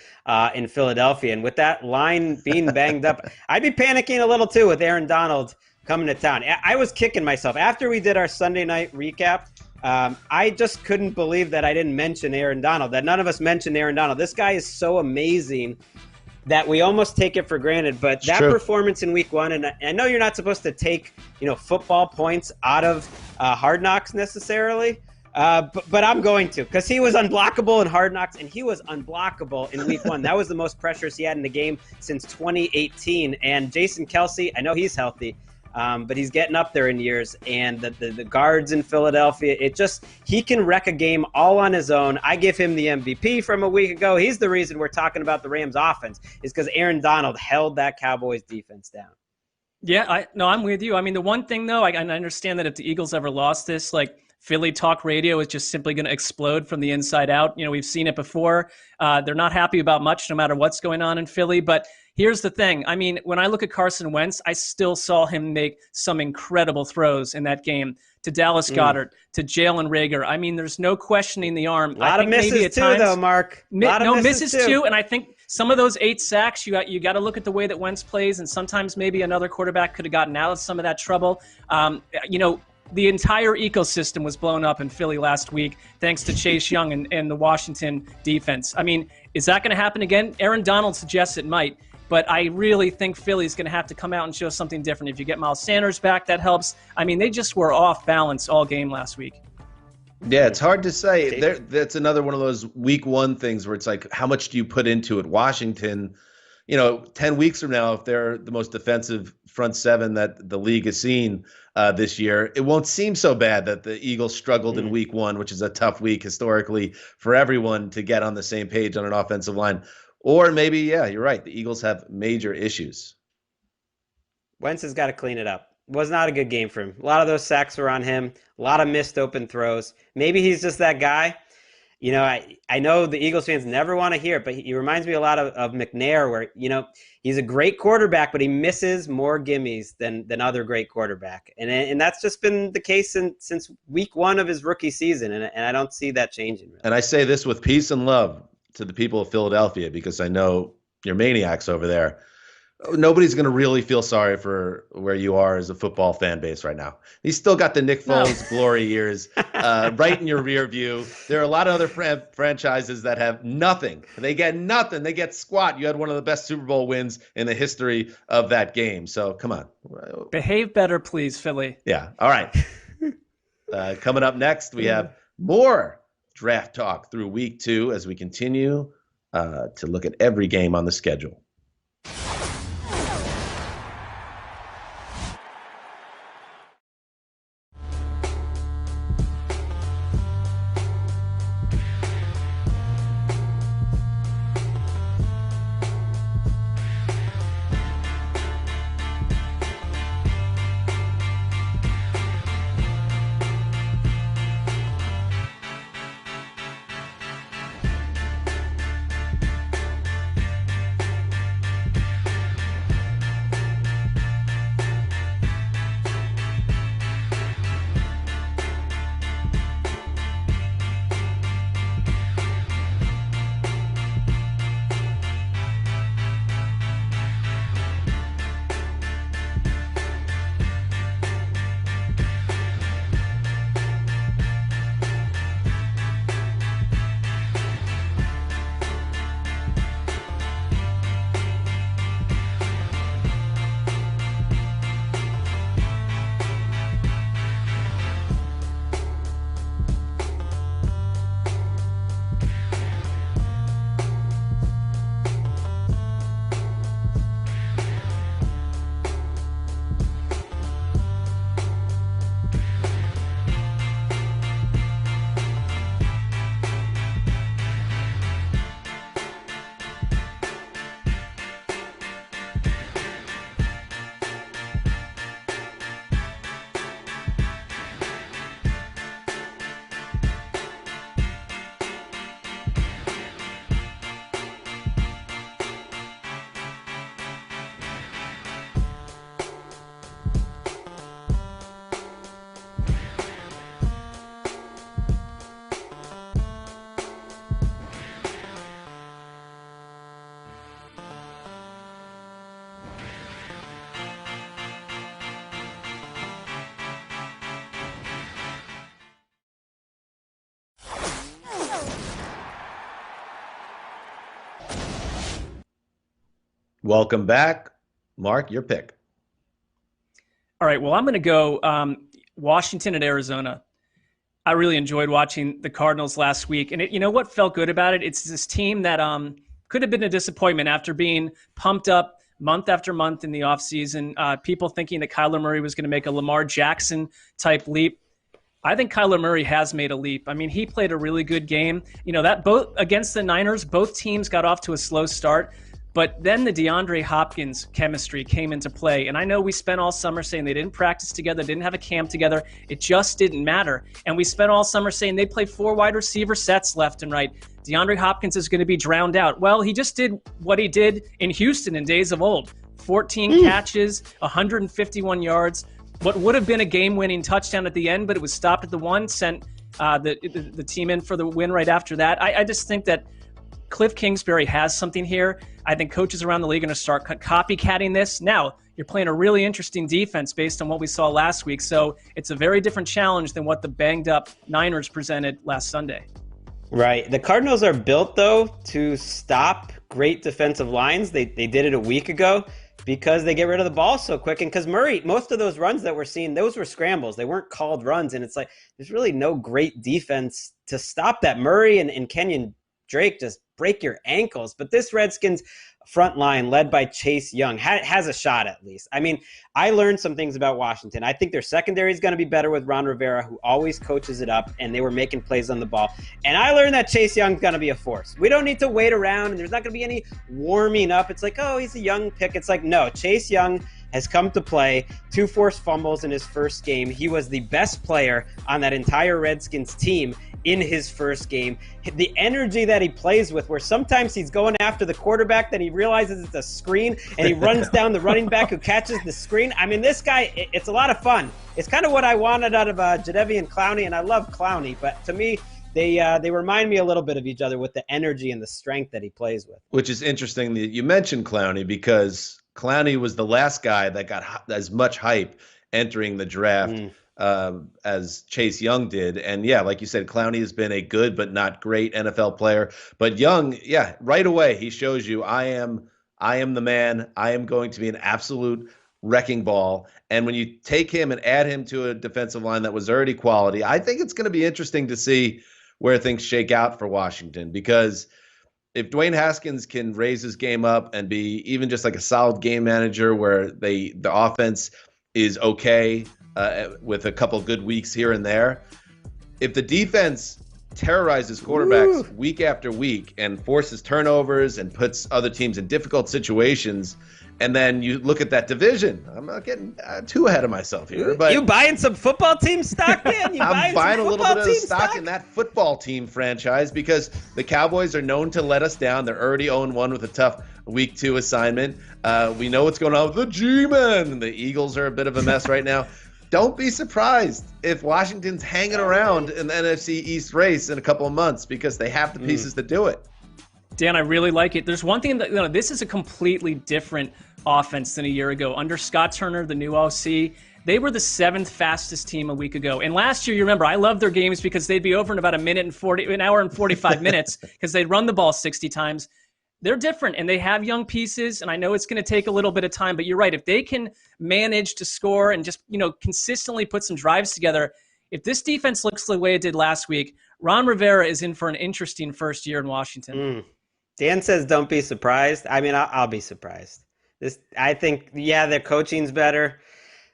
Speaker 3: in Philadelphia. And with that line being banged up, I'd be panicking a little too with Aaron Donald coming to town. I was kicking myself. After we did our Sunday night recap, I just couldn't believe that I didn't mention Aaron Donald, that none of us mentioned Aaron Donald. This guy is so amazing that we almost take it for granted. But that performance in week 1, and I know you're not supposed to take, football points out of Hard Knocks necessarily, but I'm going to, because he was unblockable in Hard Knocks, and he was unblockable in week 1. That was the most pressures he had in the game since 2018. And Jason Kelce, I know he's healthy, but he's getting up there in years, and the guards in Philadelphia, he can wreck a game all on his own. I give him the MVP from a week ago. He's the reason we're talking about the Rams offense, is because Aaron Donald held that Cowboys defense down.
Speaker 4: Yeah, I'm with you. I mean, the one thing though, I understand that if the Eagles ever lost this, like, Philly talk radio is just simply going to explode from the inside out. We've seen it before. They're not happy about much, no matter what's going on in Philly. But here's the thing. I mean, when I look at Carson Wentz, I still saw him make some incredible throws in that game to Dallas Goedert, to Jalen Reagor. I mean, there's no questioning the arm.
Speaker 3: A lot of misses too, though, Mark.
Speaker 4: Misses too. And I think some of those 8 sacks, you got to look at the way that Wentz plays, and sometimes maybe another quarterback could have gotten out of some of that trouble. The entire ecosystem was blown up in Philly last week thanks to Chase Young and the Washington defense. I mean, is that going to happen again? Aaron Donald suggests it might, but I really think Philly's going to have to come out and show something different. If you get Miles Sanders back, that helps. I mean, they just were off balance all game last week.
Speaker 2: Yeah, it's hard to say. That's another one of those week 1 things where it's like, how much do you put into it? Washington, 10 weeks from now, if they're the most defensive front 7 that the league has seen this year, it won't seem so bad that the Eagles struggled in week 1, which is a tough week historically for everyone to get on the same page on an offensive line. Or maybe, yeah, you're right. The Eagles have major issues.
Speaker 3: Wentz has got to clean it up. Was not a good game for him. A lot of those sacks were on him. A lot of missed open throws. Maybe he's just that guy. I know the Eagles fans never want to hear it, but he reminds me a lot of McNair, where, he's a great quarterback, but he misses more gimmies than other great quarterback. And that's just been the case since week 1 of his rookie season, and I don't see that changing. Really.
Speaker 2: And I say this with peace and love to the people of Philadelphia, because I know you're maniacs over there. Nobody's going to really feel sorry for where you are as a football fan base right now. He's still got the Nick Foles glory years right in your rear view. There are a lot of other franchises that have nothing. They get nothing. They get squat. You had one of the best Super Bowl wins in the history of that game. So come on.
Speaker 4: Behave better, please, Philly.
Speaker 2: Yeah. All right. Coming up next, we have more draft talk through week 2 as we continue to look at every game on the schedule. Welcome back. Mark, your pick.
Speaker 4: All right, well, I'm going to go Washington and Arizona. I really enjoyed watching the Cardinals last week. And you know what felt good about it? It's this team that could have been a disappointment after being pumped up month after month in the offseason. People thinking that Kyler Murray was going to make a Lamar Jackson-type leap. I think Kyler Murray has made a leap. I mean, he played a really good game. You know, that both against the Niners, both teams got off to a slow start. But then the DeAndre Hopkins chemistry came into play. And I know we spent all summer saying they didn't practice together, didn't have a camp together. It just didn't matter. And we spent all summer saying they play 4 wide receiver sets left and right. DeAndre Hopkins is going to be drowned out. Well, he just did what he did in Houston in days of old. 14 catches, 151 yards. What would have been a game-winning touchdown at the end, but it was stopped at the 1, sent the team in for the win right after that. I just think that Cliff Kingsbury has something here. I think coaches around the league are going to start copycatting this. Now, you're playing a really interesting defense based on what we saw last week, so it's a very different challenge than what the banged-up Niners presented last Sunday.
Speaker 3: Right. The Cardinals are built, though, to stop great defensive lines. They did it a week ago because they get rid of the ball so quick. And because Murray, most of those runs that we're seeing, those were scrambles. They weren't called runs. And it's like there's really no great defense to stop that. Murray and Kenyon Drake just break your ankles. But this Redskins front line led by Chase Young has a shot at least. I mean, I learned some things about Washington. I think their secondary is going to be better with Ron Rivera, who always coaches it up, and they were making plays on the ball. And I learned that Chase Young's going to be a force. We don't need to wait around, and there's not going to be any warming up. It's like, oh, he's a young pick. It's like, no, Chase Young has come to play. 2 forced fumbles in his first game. He was the best player on that entire Redskins team in his first game. The energy that he plays with, where sometimes he's going after the quarterback, then he realizes it's a screen, and he runs down the running back who catches the screen. I mean, this guy, it's a lot of fun. It's kind of what I wanted out of Jadeveon Clowney, and I love Clowney, but to me, they remind me a little bit of each other with the energy and the strength that he plays with.
Speaker 2: Which is interesting that you mentioned Clowney, because Clowney was the last guy that got as much hype entering the draft as Chase Young did. And yeah, like you said, Clowney has been a good but not great NFL player. But Young, yeah, right away he shows you I am the man. I am going to be an absolute wrecking ball. And when you take him and add him to a defensive line that was already quality, I think it's going to be interesting to see where things shake out for Washington, because if Dwayne Haskins can raise his game up and be even just like a solid game manager where the offense is okay with a couple good weeks here and there, if the defense terrorizes quarterbacks week after week and forces turnovers and puts other teams in difficult situations, and then you look at that division, I'm not getting too ahead of myself here, but
Speaker 3: you buying some football team stock, man?
Speaker 2: I'm buying a little bit of stock in that football team franchise, because the Cowboys are known to let us down. They're already 0-1 with a tough week 2 assignment. We know what's going on with the G-Men. The Eagles are a bit of a mess right now. Don't be surprised if Washington's hanging around in the NFC East race in a couple of months, because they have the pieces to do it.
Speaker 4: Dan, I really like it. There's one thing that this is a completely different offense than a year ago. Under Scott Turner, the new OC, they were the 7th fastest team a week ago. And last year, you remember, I loved their games because they'd be over in about an hour and 45 minutes because they'd run the ball 60 times. They're different, and they have young pieces, and I know it's going to take a little bit of time, but you're right. If they can manage to score and just, consistently put some drives together, if this defense looks the way it did last week, Ron Rivera is in for an interesting first year in Washington.
Speaker 3: Dan says don't be surprised. I mean, I'll be surprised. I think, their coaching's better.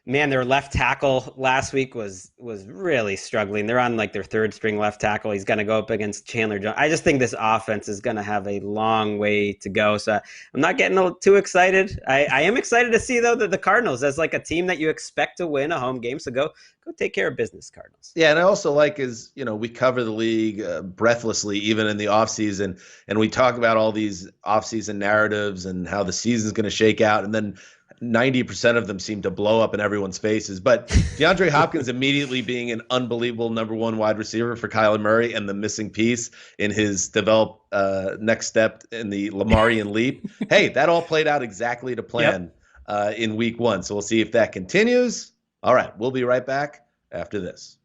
Speaker 3: Man, their left tackle last week was really struggling. They're on like their 3rd string left tackle. He's going to go up against Chandler Jones. I just think this offense is going to have a long way to go. So I'm not getting too excited. I am excited to see, though, that the Cardinals as like a team that you expect to win a home game. So go take care of business, Cardinals.
Speaker 2: Yeah, and I also like we cover the league breathlessly, even in the offseason, and we talk about all these offseason narratives and how the season's going to shake out, and then 90% of them seem to blow up in everyone's faces. But DeAndre Hopkins immediately being an unbelievable number 1 wide receiver for Kyler Murray and the missing piece in his next step in the Lamarian leap. Hey, that all played out exactly to plan in week 1. So we'll see if that continues. All right, we'll be right back after this.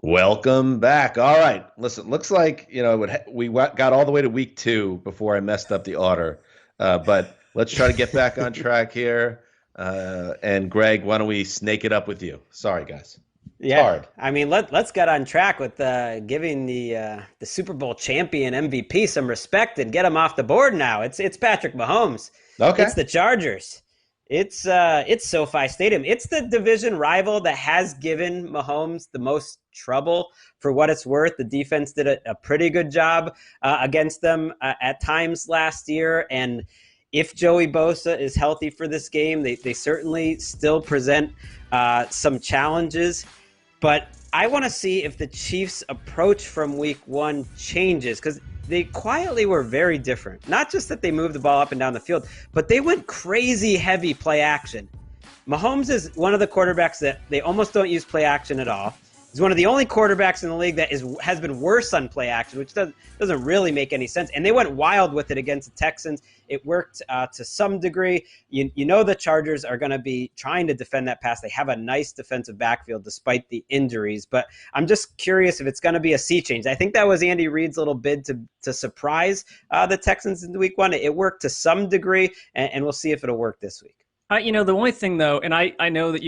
Speaker 2: Welcome back. All right. Listen, looks like, we got all the way to week 2 before I messed up the order. But let's try to get back on track here. And Greg, why don't we snake it up with you? Sorry, guys. It's hard.
Speaker 3: I mean, let's get on track with giving the Super Bowl champion MVP some respect and get him off the board now. It's Patrick Mahomes.
Speaker 2: Okay.
Speaker 3: It's the Chargers. It's SoFi Stadium. It's the division rival that has given Mahomes the most trouble. For what it's worth, the defense did a pretty good job against them at times last year. And if Joey Bosa is healthy for this game, they certainly still present some challenges. But I want to see if the Chiefs' approach from week 1 changes, because they quietly were very different. Not just that they moved the ball up and down the field, but they went crazy heavy play action. Mahomes is one of the quarterbacks that they almost don't use play action at all. He's one of the only quarterbacks in the league that has been worse on play action, which doesn't really make any sense. And they went wild with it against the Texans. It worked to some degree. You know the Chargers are going to be trying to defend that pass. They have a nice defensive backfield despite the injuries. But I'm just curious if it's going to be a sea change. I think that was Andy Reid's little bid to surprise the Texans in week 1. It worked to some degree, and we'll see if it'll work this week.
Speaker 4: The only thing, though, and I know that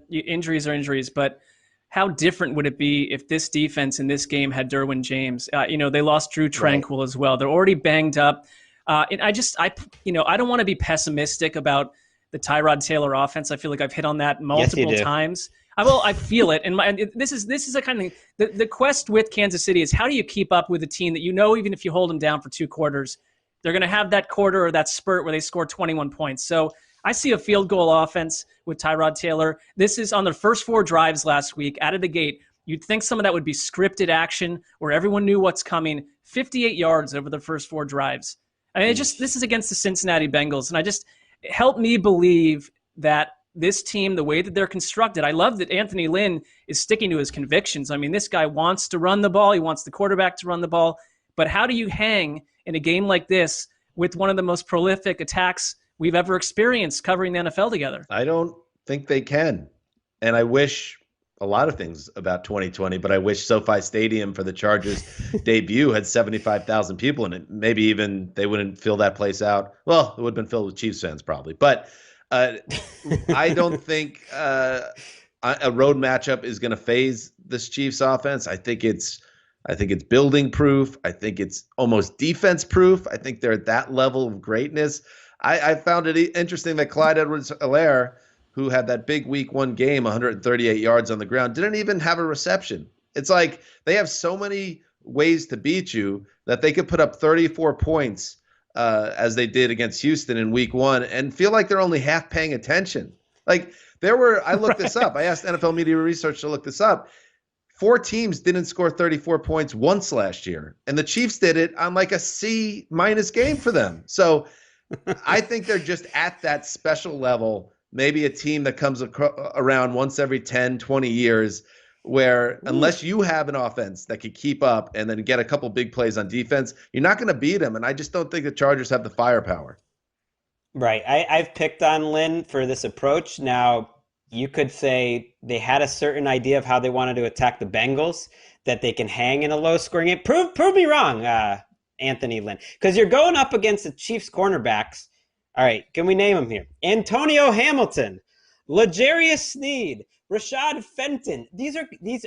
Speaker 4: injuries are injuries, but how different would it be if this defense in this game had Derwin James? They lost Drew Tranquill as well. They're already banged up. And I don't want to be pessimistic about the Tyrod Taylor offense. I feel like I've hit on that multiple times. I feel it. And this is a kind of the quest with Kansas City is how do you keep up with a team that even if you hold them down for 2 quarters, they're going to have that quarter or that spurt where they score 21 points. So I see a field goal offense with Tyrod Taylor. This is on their first 4 drives last week out of the gate. You'd think some of that would be scripted action where everyone knew what's coming. 58 yards over the first 4 drives. I mean, this is against the Cincinnati Bengals. And help me believe that this team, the way that they're constructed, I love that Anthony Lynn is sticking to his convictions. I mean, this guy wants to run the ball. He wants the quarterback to run the ball. But how do you hang in a game like this with one of the most prolific attacks we've ever experienced covering the NFL together?
Speaker 2: I don't think they can. And I wish a lot of things about 2020, but I wish SoFi Stadium for the Chargers debut had 75,000 people in it. Maybe even they wouldn't fill that place out. Well, it would have been filled with Chiefs fans probably. But I don't think a road matchup is going to phase this Chiefs offense. I think it's building proof. I think it's almost defense proof. I think they're at that level of greatness. I found it interesting that Clyde Edwards-Helaire, who had that big week 1 game, 138 yards on the ground, didn't even have a reception. It's like they have so many ways to beat you that they could put up 34 points as they did against Houston in week 1 and feel like they're only half paying attention. Like I looked this up. I asked NFL Media Research to look this up. 4 teams didn't score 34 points once last year, and the Chiefs did it on like a C- game for them. So I think they're just at that special level, maybe a team that comes around once every 10, 20 years, where unless you have an offense that could keep up and then get a couple big plays on defense, you're not going to beat them. And I just don't think the Chargers have the firepower.
Speaker 3: Right. I've picked on Lynn for this approach. Now, you could say they had a certain idea of how they wanted to attack the Bengals, that they can hang in a low-scoring game. Prove me wrong, Anthony Lynn, because you're going up against the Chiefs cornerbacks. All right, can we name them here? Antonio Hamilton, L'Jarius Sneed, Rashad Fenton. These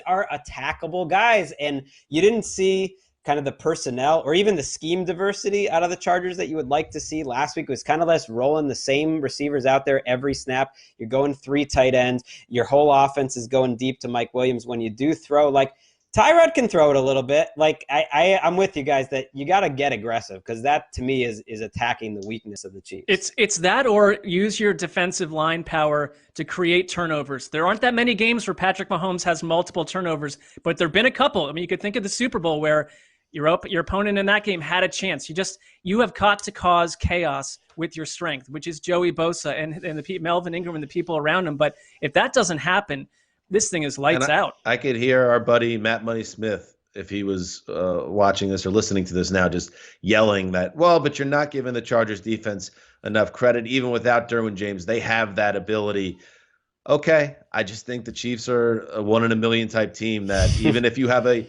Speaker 3: are attackable guys, and you didn't see kind of the personnel or even the scheme diversity out of the Chargers that you would like to see. Last week it was kind of less rolling the same receivers out there every snap. You're going 3 tight ends. Your whole offense is going deep to Mike Williams. When you do throw, like Tyrod can throw it a little bit. Like I'm with you guys that you got to get aggressive, because that to me is attacking the weakness of the Chiefs. It's
Speaker 4: that, or use your defensive line power to create turnovers. There aren't that many games where Patrick Mahomes has multiple turnovers, but there've been a couple. I mean, you could think of the Super Bowl where your opponent in that game had a chance. You have got to cause chaos with your strength, which is Joey Bosa and Melvin Ingram and the people around him. But if that doesn't happen, this thing is lights out. I
Speaker 2: could hear our buddy Matt Money Smith, if he was watching this or listening to this now, just yelling that, well, but you're not giving the Chargers defense enough credit. Even without Derwin James, they have that ability. Okay, I just think the Chiefs are a 1 in a million type team that even if you have a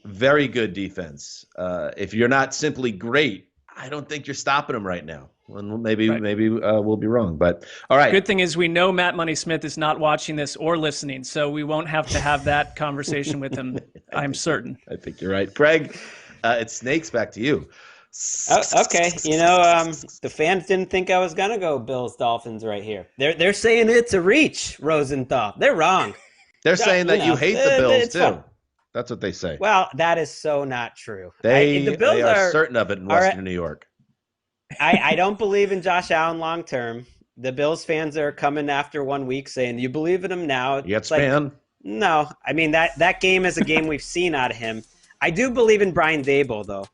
Speaker 2: very good defense, if you're not simply great, I don't think you're stopping them right now. Well, maybe we'll be wrong, but all right.
Speaker 4: Good thing is we know Matt Money Smith is not watching this or listening, so we won't have to have that conversation with him. I'm certain.
Speaker 2: I think you're right, Greg. It's Snakes. Back to you.
Speaker 3: Okay, the fans didn't think I was gonna go Bills Dolphins right here. They're saying it's a reach, Rosenthal. They're wrong.
Speaker 2: They're saying that you hate the Bills too.
Speaker 3: Fun.
Speaker 2: That's what they say.
Speaker 3: Well, that is so not true.
Speaker 2: The Bills are certain of it in Western New York.
Speaker 3: I don't believe in Josh Allen long term. The Bills fans are coming after 1 week saying, "You believe in him now?"
Speaker 2: You got Span.
Speaker 3: No, I mean that game is a game we've seen out of him. I do believe in Brian Daboll though.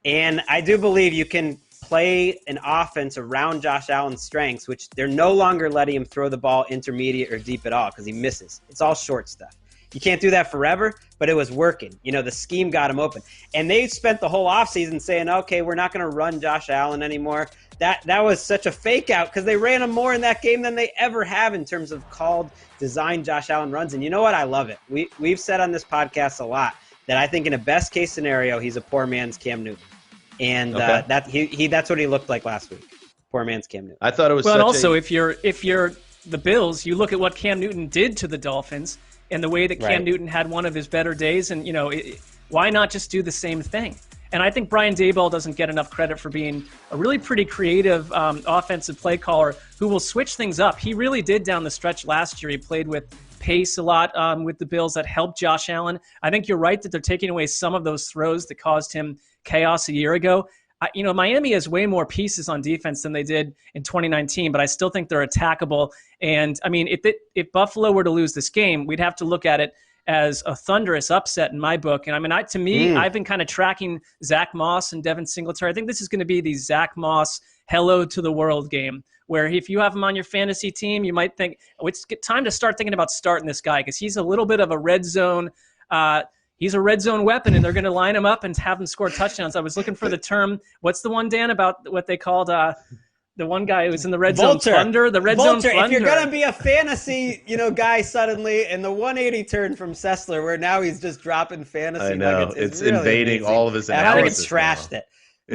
Speaker 3: And I do believe you can play an offense around Josh Allen's strengths, which they're no longer letting him throw the ball intermediate or deep at all because he misses. It's all short stuff. You can't do that forever, but it was working. The scheme got him open. And they spent the whole offseason saying, okay, we're not going to run Josh Allen anymore. That was such a fake out because they ran him more in that game than they ever have in terms of called, designed Josh Allen runs. And you know what? I love it. We've said on this podcast a lot that I think in a best case scenario, he's a poor man's Cam Newton. And that's what he looked like last week. Poor man's Cam Newton.
Speaker 2: I thought it was.
Speaker 4: Well, and also if you're the Bills, you look at what Cam Newton did to the Dolphins and the way that Cam Newton had one of his better days, and why not just do the same thing? And I think Brian Daboll doesn't get enough credit for being a really pretty creative offensive play caller who will switch things up. He really did down the stretch last year. He played with pace a lot with the Bills that helped Josh Allen. I think you're right that they're taking away some of those throws that caused him chaos a year ago. Miami has way more pieces on defense than they did in 2019, but I still think they're attackable. And I mean, if Buffalo were to lose this game, we'd have to look at it as a thunderous upset in my book. And I mean, I've been kind of tracking Zach Moss and Devin Singletary. I think this is going to be the Zach Moss hello to the world game, where if you have him on your fantasy team, you might think, it's time to start thinking about starting this guy because he's a little bit of a red zone. He's a red zone weapon, and they're going to line him up and have him score touchdowns. I was looking for the term. What's the one, Dan, about what they called the one guy who was in the red zone plunder? The red zone plunder.
Speaker 3: If you're going to be a fantasy, guy suddenly, and the 180 turn from Sessler, where now he's just dropping fantasy nuggets.
Speaker 2: It's
Speaker 3: really
Speaker 2: invading
Speaker 3: amazing.
Speaker 2: all of his
Speaker 3: analysis. I think it's trashed it.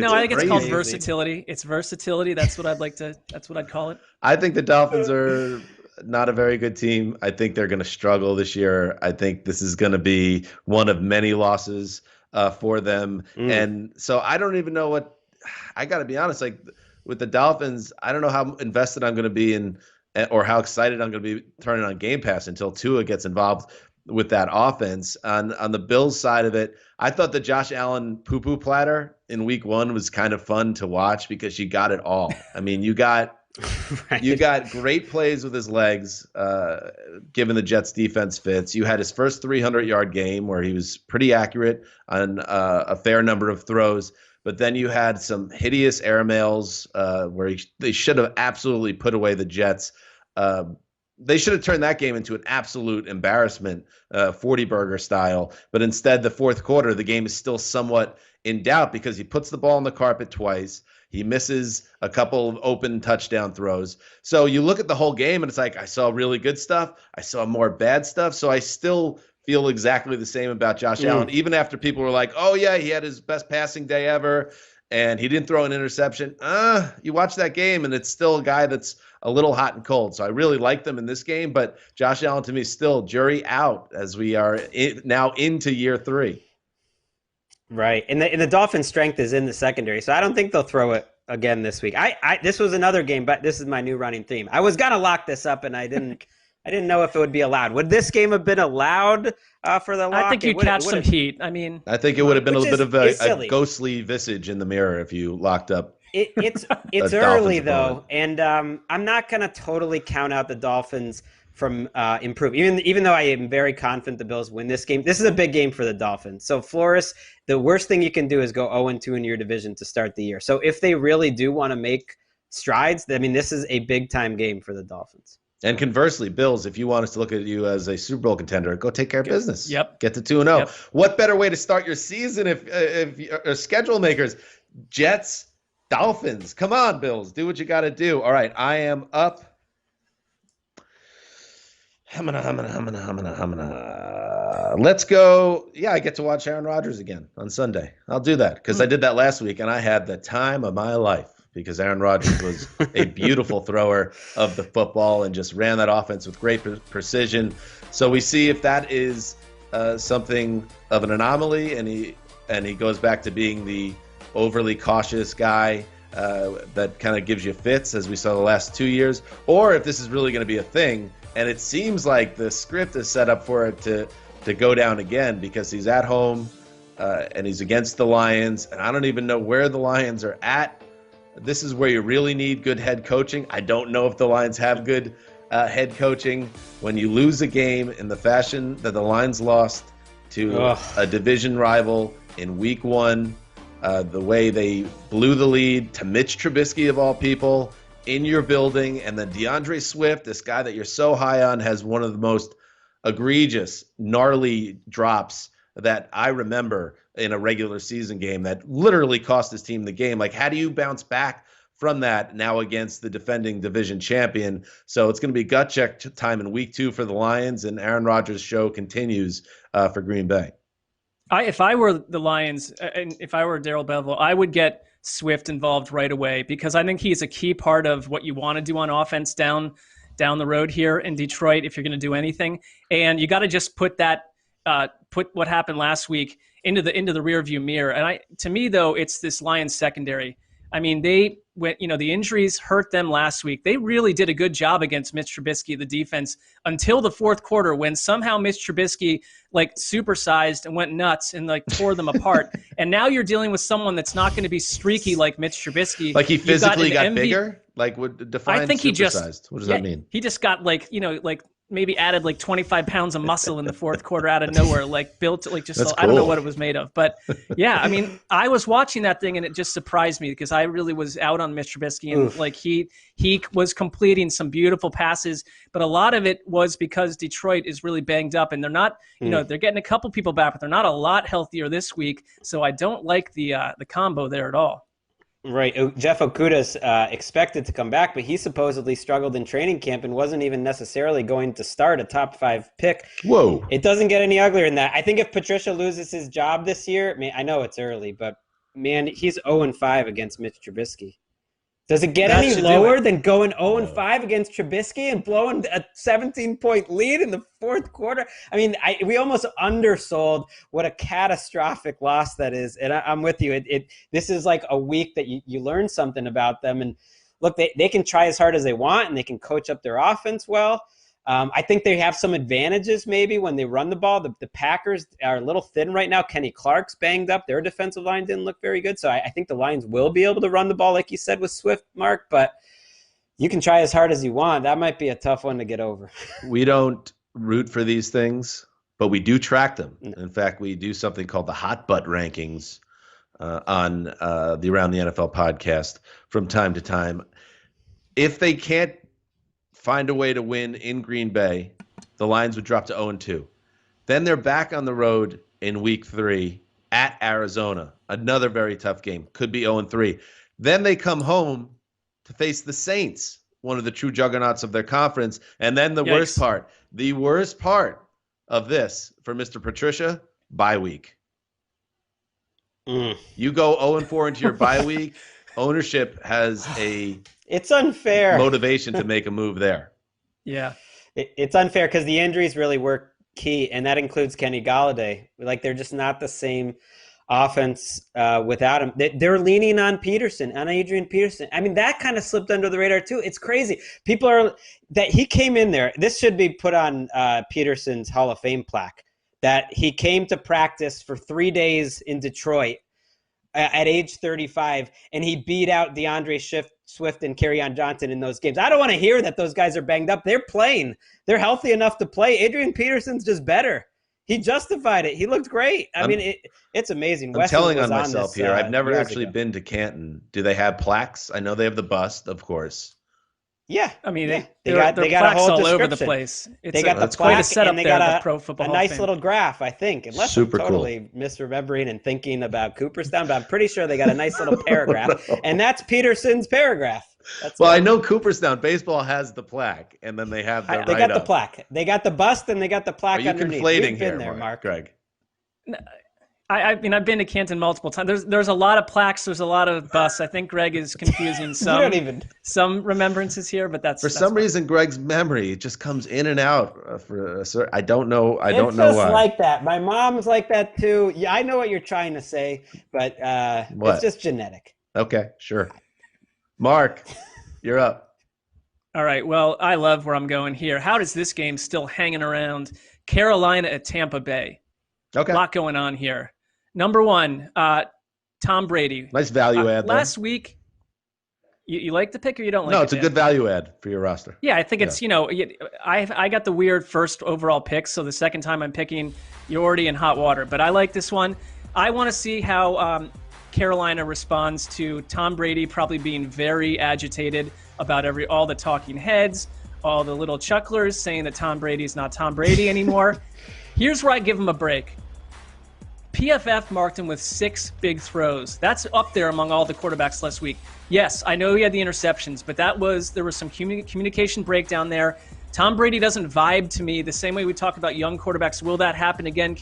Speaker 4: I think it's called versatility. It's versatility. That's what I'd call it.
Speaker 2: I think the Dolphins are not a very good team. I think they're going to struggle this year. I think this is going to be one of many losses for them. And so I don't even know what – I got to be honest, like with the Dolphins, I don't know how invested I'm going to be in or how excited I'm going to be turning on Game Pass until Tua gets involved with that offense. On the Bills side of it, I thought the Josh Allen poo-poo platter in week 1 was kind of fun to watch because you got it all. I mean, you got – You got great plays with his legs, given the Jets' defense fits. You had his first 300-yard game where he was pretty accurate on a fair number of throws. But then you had some hideous airmails where they should have absolutely put away the Jets. They should have turned that game into an absolute embarrassment, 40-burger style. But instead, the fourth quarter, the game is still somewhat in doubt because he puts the ball on the carpet twice. He misses a couple of open touchdown throws. So you look at the whole game, and it's like, I saw really good stuff. I saw more bad stuff. So I still feel exactly the same about Josh Allen, even after people were like, oh, yeah, he had his best passing day ever, and he didn't throw an interception. You watch that game, and it's still a guy that's a little hot and cold. So I really like them in this game, but Josh Allen, to me, still jury out as we are now into year 3.
Speaker 3: Right. And the Dolphins' strength is in the secondary, so I don't think they'll throw it again this week. This was another game, but this is my new running theme. I was going to lock this up, and I didn't know if it would be allowed. Would this game have been allowed for the lock?
Speaker 4: I think you'd catch some heat. I mean,
Speaker 2: I think it would have been a little bit of a ghostly visage in the mirror if you locked up.
Speaker 3: It's early, though, and I'm not going to totally count out the Dolphins from improving. Even though I am very confident the Bills win this game, this is a big game for the Dolphins. So Flores, the worst thing you can do is go 0-2 in your division to start the year. So if they really do want to make strides, I mean, this is a big time game for the Dolphins.
Speaker 2: And conversely, Bills, if you want us to look at you as a Super Bowl contender, go take care of business.
Speaker 4: Yep.
Speaker 2: Get to 2-0. Yep. What better way to start your season if you're schedule makers? Jets, Dolphins. Come on, Bills. Do what you got to do. All right, I am up. Let's go. Yeah, I get to watch Aaron Rodgers again on Sunday. I'll do that because I did that last week, and I had the time of my life because Aaron Rodgers was a beautiful thrower of the football and just ran that offense with great precision. So we see if that is something of an anomaly, and he goes back to being the overly cautious guy that kind of gives you fits, as we saw the last 2 years, or if this is really going to be a thing. And it seems like the script is set up for it to go down again because he's at home and he's against the Lions. And I don't even know where the Lions are at. This is where you really need good head coaching. I don't know if the Lions have good head coaching. When you lose a game in the fashion that the Lions lost to a division rival in week 1, the way they blew the lead to Mitch Trubisky, of all people, in your building, and then DeAndre Swift, this guy that you're so high on, has one of the most egregious, gnarly drops that I remember in a regular season game that literally cost his team the game. Like, how do you bounce back from that now against the defending division champion? So it's going to be gut check time in week 2 for the Lions, and Aaron Rodgers' show continues for Green Bay.
Speaker 4: If I were the Lions, and if I were Darrell Bevell, I would get Swift involved right away because I think he's a key part of what you want to do on offense down the road here in Detroit if you're going to do anything. And you got to just put what happened last week into the rearview mirror. And to me though, it's this Lions secondary. I mean, the injuries hurt them last week. They really did a good job against Mitch Trubisky, the defense, until the fourth quarter when somehow Mitch Trubisky supersized and went nuts and tore them apart. And now you're dealing with someone that's not going to be streaky like Mitch Trubisky.
Speaker 2: Like he physically got bigger? Like would define
Speaker 4: I think
Speaker 2: supersized? What does that mean?
Speaker 4: He just got maybe added 25 pounds of muscle in the fourth quarter out of nowhere, built just,
Speaker 2: That's
Speaker 4: I don't know
Speaker 2: cool.
Speaker 4: what it was made of. But yeah, I mean, I was watching that thing and it just surprised me because I really was out on Mitch Trubisky and he was completing some beautiful passes, but a lot of it was because Detroit is really banged up and they're not, they're getting a couple people back, but they're not a lot healthier this week. So I don't like the combo there at all.
Speaker 3: Right. Jeff Okuda's expected to come back, but he supposedly struggled in training camp and wasn't even necessarily going to start a top 5 pick.
Speaker 2: Whoa.
Speaker 3: It doesn't get any uglier than that. I think if Patricia loses his job this year, I know it's early, but man, he's 0-5 against Mitch Trubisky. Does it get any lower than going 0-5 against Trubisky and blowing a 17-point lead in the fourth quarter? I mean, we almost undersold what a catastrophic loss that is. And I'm with you. This is like a week that you learn something about them. And look, they can try as hard as they want and they can coach up their offense well. I think they have some advantages maybe when they run the ball. The Packers are a little thin right now. Kenny Clark's banged up. Their defensive line didn't look very good. So I think the Lions will be able to run the ball, like you said, with Swift, Mark. But you can try as hard as you want. That might be a tough one to get over.
Speaker 2: We don't root for these things, but we do track them. In fact, we do something called the Hot Butt Rankings on the Around the NFL podcast from time to time. If they can't find a way to win in Green Bay, the Lions would drop to 0-2. Then they're back on the road in week 3 at Arizona. Another very tough game. Could be 0-3. Then they come home to face the Saints, one of the true juggernauts of their conference. And then the worst part of this for Mr. Patricia, bye week. You go 0-4 into your bye week. Ownership has
Speaker 3: it's unfair
Speaker 2: motivation to make a move there.
Speaker 4: Yeah.
Speaker 3: It's unfair because the injuries really were key, and that includes Kenny Golladay. They're just not the same offense without him. They're leaning on Adrian Peterson. I mean, that kind of slipped under the radar too. It's crazy. He came in there. This should be put on Peterson's Hall of Fame plaque, that he came to practice for 3 days in Detroit at age 35, and he beat out DeAndre Swift and Kerryon Johnson in those games. I don't want to hear that those guys are banged up. They're playing. They're healthy enough to play. Adrian Peterson's just better. He justified it. He looked great. It's amazing.
Speaker 2: I'm telling on myself here. I've never actually been to Canton. Do they have plaques? I know they have the bust, of course.
Speaker 3: Yeah,
Speaker 4: I mean,
Speaker 3: they got
Speaker 4: plaques
Speaker 3: a whole
Speaker 4: all over the
Speaker 3: description.
Speaker 4: place.
Speaker 3: They got the
Speaker 4: quite a
Speaker 3: plaque,
Speaker 4: setup
Speaker 3: and they
Speaker 4: there.
Speaker 3: got
Speaker 4: The Pro Football
Speaker 3: a
Speaker 4: Hall of
Speaker 3: nice
Speaker 4: Fame.
Speaker 3: little graph, I think. Unless
Speaker 2: Super
Speaker 3: I'm totally misremembering and thinking about Cooperstown, but I'm pretty sure they got a nice little paragraph, and that's Peterson's paragraph.
Speaker 2: Well, I know Cooperstown baseball has the plaque, and then they have the
Speaker 3: They got the plaque. They got the bust, and they got the plaque underneath.
Speaker 2: Are you conflating
Speaker 3: We've been
Speaker 2: here,
Speaker 3: there, Mark?
Speaker 2: Greg?
Speaker 4: I mean, I've been to Canton multiple times. There's a lot of plaques. There's a lot of busts. I think Greg is confusing some remembrances here, but that's
Speaker 2: some reason Greg's memory just comes in and out. I don't know. I don't
Speaker 3: it's
Speaker 2: know
Speaker 3: just
Speaker 2: why.
Speaker 3: like that. My mom's like that too. Yeah, I know what you're trying to say, but it's just genetic.
Speaker 2: Okay, sure. Mark, you're up.
Speaker 4: All right. Well, I love where I'm going here. How does this game still hanging around? Carolina at Tampa Bay.
Speaker 2: Okay.
Speaker 4: A lot going on here. Number one, Tom Brady.
Speaker 2: Nice value add.
Speaker 4: Last week, you like the pick or you don't like it?
Speaker 2: No, it's a good value add for your roster.
Speaker 4: Yeah, I think it's, I got the weird first overall pick, so the second time I'm picking, you're already in hot water. But I like this one. I want to see how Carolina responds to Tom Brady probably being very agitated about all the talking heads, all the little chucklers saying that Tom Brady's not Tom Brady anymore. Here's where I give him a break. PFF marked him with 6 big throws. That's up there among all the quarterbacks last week. Yes, I know he had the interceptions, but there was some communication breakdown there. Tom Brady doesn't vibe to me the same way we talk about young quarterbacks. Will that happen again?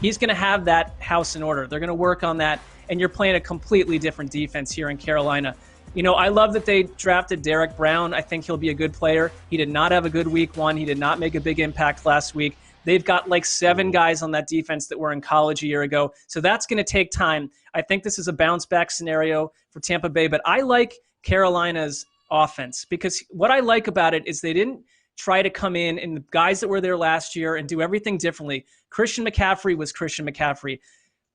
Speaker 4: He's going to have that house in order. They're going to work on that, and you're playing a completely different defense here in Carolina. I love that they drafted Derek Brown. I think he'll be a good player. He did not have a good week 1. He did not make a big impact last week. They've got like 7 guys on that defense that were in college a year ago. So that's going to take time. I think this is a bounce back scenario for Tampa Bay, but I like Carolina's offense because what I like about it is they didn't try to come in and the guys that were there last year and do everything differently. Christian McCaffrey was Christian McCaffrey.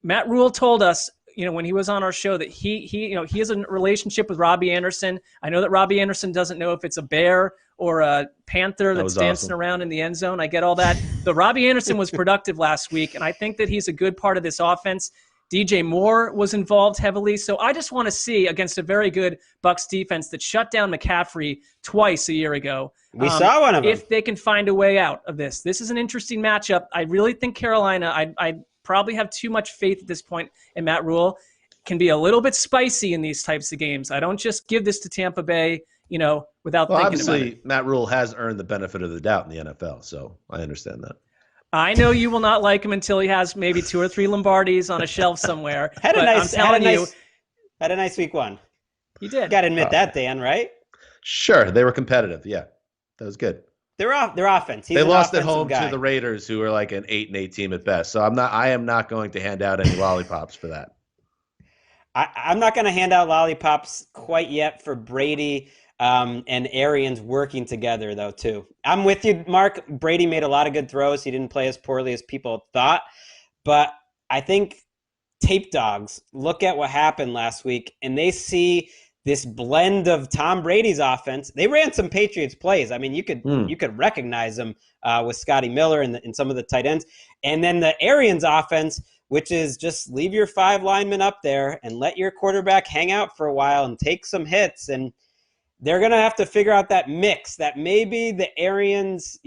Speaker 4: Matt Rule told us, when he was on our show that he has a relationship with Robbie Anderson. I know that Robbie Anderson doesn't know if it's a bear or a panther that's dancing around in the end zone. I get all that. But Robbie Anderson was productive last week, and I think that he's a good part of this offense. DJ Moore was involved heavily. So I just want to see against a very good Bucs defense that shut down McCaffrey twice a year ago.
Speaker 3: We saw one of them.
Speaker 4: If they can find a way out of this. This is an interesting matchup. I really think Carolina, I probably have too much faith at this point in Matt Rule, can be a little bit spicy in these types of games. I don't just give this to Tampa Bay, without thinking about it.
Speaker 2: Obviously, Matt Rule has earned the benefit of the doubt in the NFL, so I understand that.
Speaker 4: I know you will not like him until he has maybe 2 or 3 Lombardis on a shelf somewhere.
Speaker 3: Had a nice week 1.
Speaker 4: He did.
Speaker 3: Got to admit that, Dan, right?
Speaker 2: Sure, they were competitive. Yeah, that was good.
Speaker 3: Their offense.
Speaker 2: They lost at home to the Raiders, who are like an 8-8 team at best. So I am not going to hand out any lollipops for that.
Speaker 3: I'm not going to hand out lollipops quite yet for Brady and Arians working together, though, too. I'm with you, Mark. Brady made a lot of good throws. He didn't play as poorly as people thought. But I think tape dogs look at what happened last week, and they see this blend of Tom Brady's offense. They ran some Patriots plays. I mean, you could recognize them with Scotty Miller and some of the tight ends. And then the Arians offense, which is just leave your 5 linemen up there and let your quarterback hang out for a while and take some hits. And they're going to have to figure out that mix that maybe the Arians,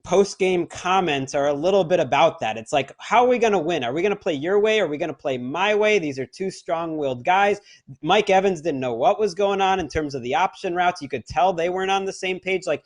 Speaker 3: post-game comments are a little bit about that. It's like, how are we going to win? Are we going to play your way? Are we going to play my way? These are 2 strong-willed guys. Mike Evans didn't know what was going on in terms of the option routes. You could tell they weren't on the same page. Like,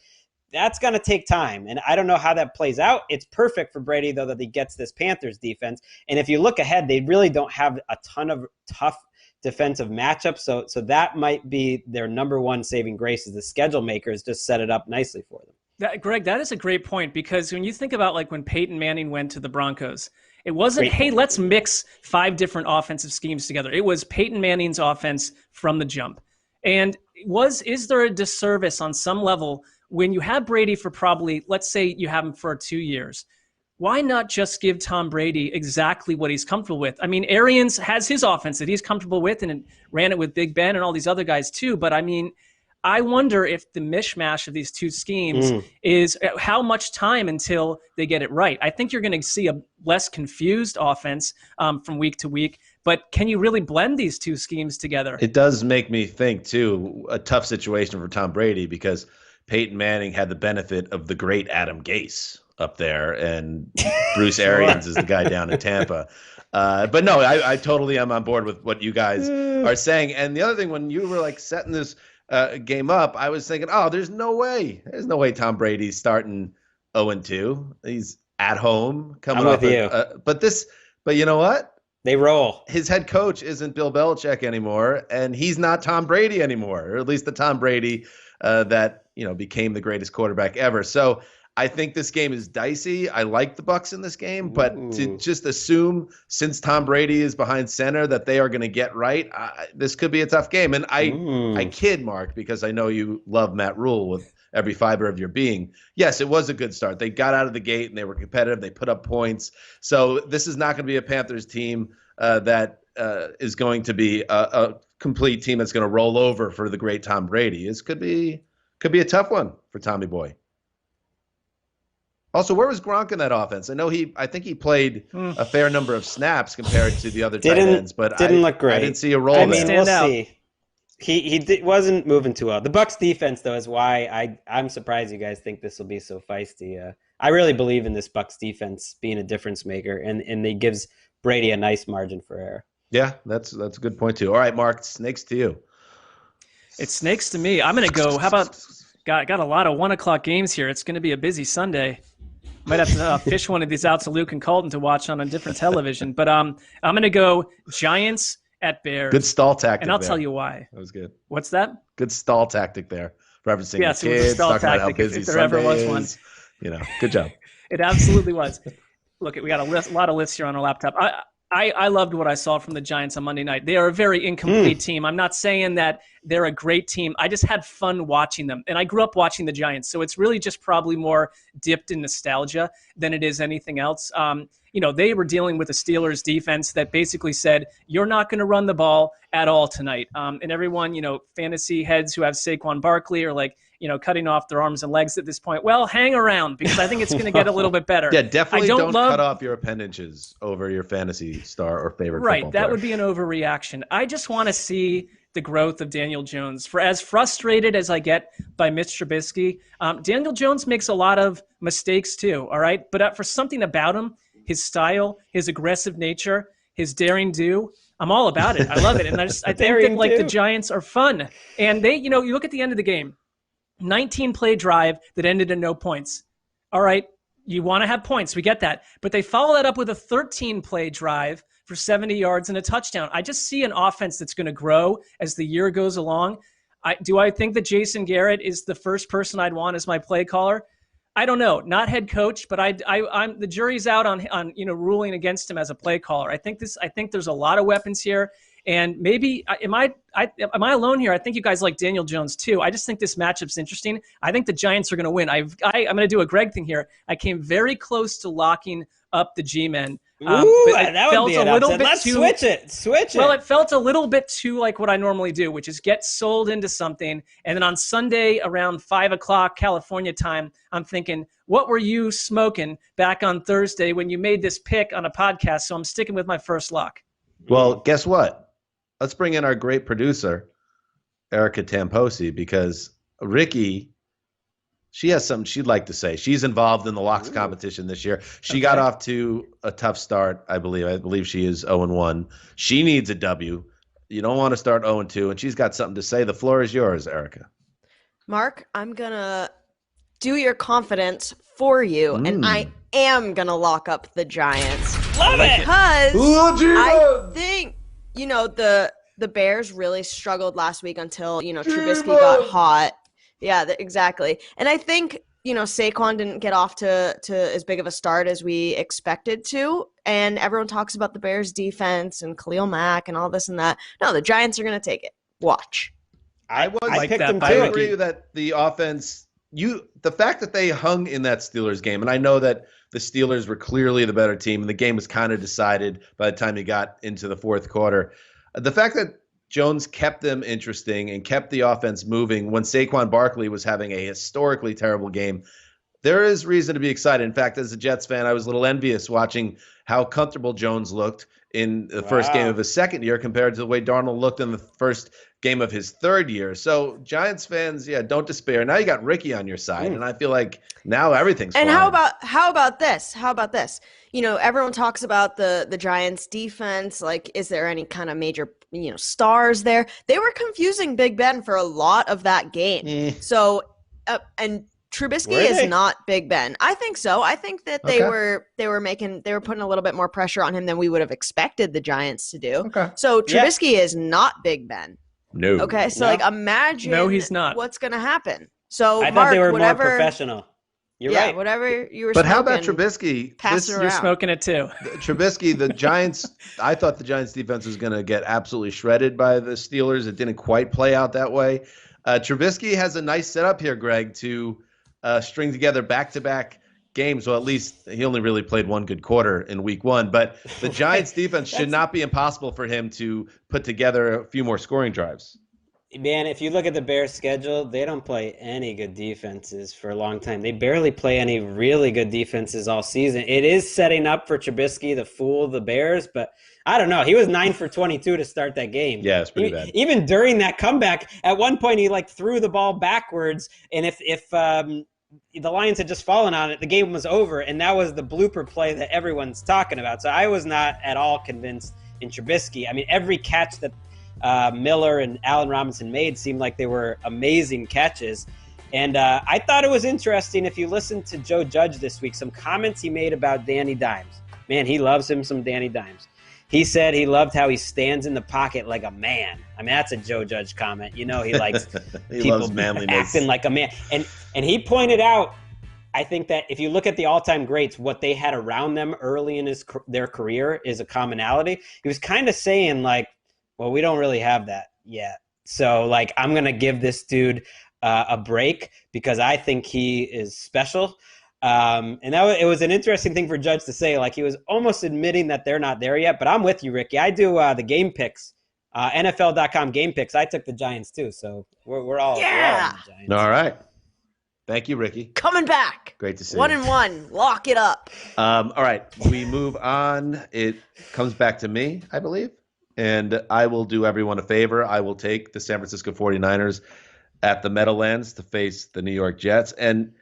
Speaker 3: that's going to take time, and I don't know how that plays out. It's perfect for Brady, though, that he gets this Panthers defense. And if you look ahead, they really don't have a ton of tough defensive matchups, so that might be their number one saving grace is the schedule makers just set it up nicely for them.
Speaker 4: Greg, that is a great point because when you think about like when Peyton Manning went to the Broncos, it wasn't, hey, let's mix 5 different offensive schemes together. It was Peyton Manning's offense from the jump. And is there a disservice on some level when you have Brady for probably, let's say you have him for 2 years? Why not just give Tom Brady exactly what he's comfortable with? I mean, Arians has his offense that he's comfortable with and ran it with Big Ben and all these other guys too. But I mean, I wonder if the mishmash of these 2 schemes is how much time until they get it right. I think you're going to see a less confused offense from week to week, but can you really blend these 2 schemes together?
Speaker 2: It does make me think, too, a tough situation for Tom Brady because Peyton Manning had the benefit of the great Adam Gase up there, and Bruce Arians is the guy down in Tampa. But no, I totally am on board with what you guys are saying. And the other thing, when you were like setting this game up, I was thinking, oh, there's no way Tom Brady's starting 0-2. He's at home coming
Speaker 3: I'm
Speaker 2: off
Speaker 3: with you.
Speaker 2: But you know what?
Speaker 3: They roll.
Speaker 2: His head coach isn't Bill Belichick anymore, and he's not Tom Brady anymore, or at least the Tom Brady that became the greatest quarterback ever. So I think this game is dicey. I like the Bucs in this game, but to just assume since Tom Brady is behind center that they are going to get right, this could be a tough game. And I kid, Mark, because I know you love Matt Rule with every fiber of your being. Yes, it was a good start. They got out of the gate and they were competitive. They put up points. So this is not going to be a Panthers team that is going to be a complete team that's going to roll over for the great Tom Brady. This could be a tough one for Tommy Boy. Also, where was Gronk in that offense? I think he played a fair number of snaps compared to the other tight ends, but
Speaker 3: didn't look great.
Speaker 2: I didn't see a role there.
Speaker 3: We'll see. He wasn't moving too well. The Bucs defense, though, is why I'm surprised you guys think this will be so feisty. I really believe in this Bucs defense being a difference maker, and it gives Brady a nice margin for error.
Speaker 2: Yeah, that's a good point too. All right, Mark, snakes to you.
Speaker 4: It's snakes to me. I'm going to go. How about got a lot of 1:00 games here. It's going to be a busy Sunday. Might have to fish one of these out to Luke and Colton to watch on a different television. But I'm going to go Giants at Bears.
Speaker 2: Good stall tactic.
Speaker 4: And I'll tell you why.
Speaker 2: That was good.
Speaker 4: What's that?
Speaker 2: Good stall tactic there. Referencing
Speaker 4: yes,
Speaker 2: the kids,
Speaker 4: it was a stall
Speaker 2: talking
Speaker 4: tactic,
Speaker 2: about how busy
Speaker 4: if there
Speaker 2: Sunday
Speaker 4: ever was
Speaker 2: is.
Speaker 4: one.
Speaker 2: Good job.
Speaker 4: It absolutely was. Look, we got a lot of lists here on our laptop. I loved what I saw from the Giants on Monday night. They are a very incomplete team. I'm not saying that they're a great team. I just had fun watching them. And I grew up watching the Giants, so it's really just probably more dipped in nostalgia than it is anything else. They were dealing with a Steelers defense that basically said, you're not going to run the ball at all tonight. And everyone, fantasy heads who have Saquon Barkley are like, cutting off their arms and legs at this point. Well, hang around because I think it's going to get a little bit better.
Speaker 2: Yeah, definitely don't cut off your appendages over your fantasy star or favorite football player.
Speaker 4: That would be an overreaction. I just want to see the growth of Daniel Jones. For as frustrated as I get by Mitch Trubisky, Daniel Jones makes a lot of mistakes too, all right? But for something about him, his style, his aggressive nature, his daring do, I'm all about it. I love it. And I think that the Giants are fun. And they, you look at the end of the game, 19-play drive that ended in no points. All right, you want to have points. We get that. But they follow that up with a 13-play drive for 70 yards and a touchdown. I just see an offense that's going to grow as the year goes along. Do I think that Jason Garrett is the first person I'd want as my play caller? I don't know. Not head coach, but I'm the jury's out on ruling against him as a play caller. I think there's a lot of weapons here. And maybe am I alone here? I think you guys like Daniel Jones too. I just think this matchup's interesting. I think the Giants are going to win. I'm going to do a Greg thing here. I came very close to locking up the G-men.
Speaker 3: That would be an upset. Let's switch it.
Speaker 4: Well, it felt a little bit too like what I normally do, which is get sold into something. And then on Sunday around 5:00 California time, I'm thinking, what were you smoking back on Thursday when you made this pick on a podcast? So I'm sticking with my first lock.
Speaker 2: Well, guess what? Let's bring in our great producer, Erica Tamposi, because Ricky, she has something she'd like to say. She's involved in the locks competition this year. She got off to a tough start, I believe. I believe she is 0-1. She needs a W. You don't want to start 0-2, and she's got something to say. The floor is yours, Erica.
Speaker 5: Mark, I'm going to do your confidence for you, and I am going to lock up the Giants.
Speaker 3: Love it!
Speaker 5: Because I think, the Bears really struggled last week until, Trubisky got hot. Yeah, exactly. And I think, Saquon didn't get off to as big of a start as we expected to. And everyone talks about the Bears defense and Khalil Mack and all this and that. No, the Giants are going to take it. Watch.
Speaker 2: I
Speaker 3: picked them too.
Speaker 2: I agree that the offense, the fact that they hung in that Steelers game, and I know that the Steelers were clearly the better team, and the game was kind of decided by the time you got into the fourth quarter. The fact that Jones kept them interesting and kept the offense moving when Saquon Barkley was having a historically terrible game, there is reason to be excited. In fact, as a Jets fan, I was a little envious watching how comfortable Jones looked in the first game of his second year compared to the way Darnold looked in the first game of his third year. So Giants fans, don't despair. Now you got Ricky on your side, and I feel like now everything's fine.
Speaker 5: And how about this? How about this? Everyone talks about the Giants defense. Like, is there any kind of major, stars there? They were confusing Big Ben for a lot of that game. So, and Trubisky is not Big Ben. I think so. I think that they were putting a little bit more pressure on him than we would have expected the Giants to do. Okay. So Trubisky is not Big Ben.
Speaker 2: No.
Speaker 5: Okay. So imagine
Speaker 4: he's not.
Speaker 5: What's going to happen. So
Speaker 3: I thought they were more professional. You're right.
Speaker 5: Whatever you were.
Speaker 2: But how about Trubisky?
Speaker 4: You're smoking it too.
Speaker 2: Trubisky, the Giants. I thought the Giants defense was going to get absolutely shredded by the Steelers. It didn't quite play out that way. Trubisky has a nice setup here, Greg, to string together back-to-back games. Well, at least he only really played one good quarter in week one. But the Giants defense should not be impossible for him to put together a few more scoring drives.
Speaker 3: Man, if you look at the Bears' schedule, they don't play any good defenses for a long time. They barely play any really good defenses all season. It is setting up for Trubisky to fool the Bears, but I don't know. He was 9 for 22 to start that game.
Speaker 2: Yeah, it's pretty bad.
Speaker 3: Even during that comeback, at one point he threw the ball backwards, and if the Lions had just fallen on it, the game was over, and that was the blooper play that everyone's talking about. So I was not at all convinced in Trubisky. I mean, every catch that Miller and Allen Robinson made seemed like they were amazing catches. And I thought it was interesting, if you listen to Joe Judge this week, some comments he made about Danny Dimes. Man, he loves him some Danny Dimes. He said he loved how he stands in the pocket like a man. I mean, that's a Joe Judge comment. He likes people acting like a man. And he pointed out, I think that if you look at the all-time greats, what they had around them early in their career is a commonality. He was kind of saying, well, we don't really have that yet. So, I'm going to give this dude a break because I think he is special. And it was an interesting thing for Judge to say. He was almost admitting that they're not there yet. But I'm with you, Ricky. I do the game picks, NFL.com game picks. I took the Giants too, so we're all in the Giants.
Speaker 2: All right. Thank you, Ricky.
Speaker 5: Coming back.
Speaker 2: Great to see
Speaker 5: 1-1. Lock it up.
Speaker 2: All right. We move on. It comes back to me, I believe. And I will do everyone a favor. I will take the San Francisco 49ers at the Meadowlands to face the New York Jets. And,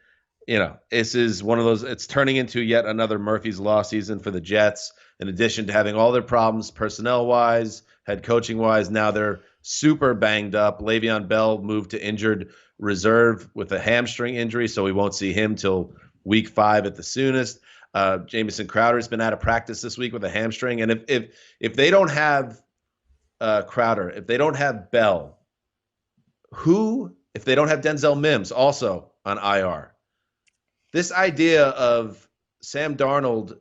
Speaker 2: this is one of those, it's turning into yet another Murphy's Law season for the Jets. In addition to having all their problems personnel-wise, head coaching-wise, now they're super banged up. Le'Veon Bell moved to injured reserve with a hamstring injury, so we won't see him till week 5 at the soonest. Jamison Crowder's been out of practice this week with a hamstring. And if they don't have Crowder, if they don't have Bell, if they don't have Denzel Mims also on IR, this idea of Sam Darnold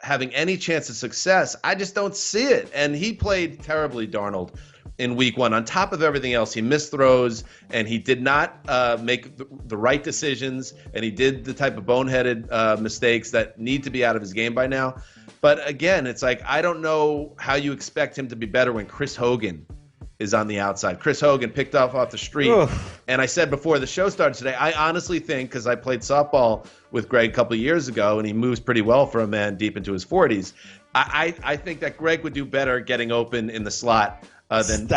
Speaker 2: having any chance of success, I just don't see it. And he played terribly, Darnold, in week 1. On top of everything else, he missed throws, and he did not make the right decisions, and he did the type of boneheaded mistakes that need to be out of his game by now. But again, it's I don't know how you expect him to be better when Chris Hogan is on the outside. Chris Hogan picked off the street. Oof. And I said before the show started today, I honestly think, because I played softball with Greg a couple of years ago, and he moves pretty well for a man deep into his 40s, I think that Greg would do better getting open in the slot than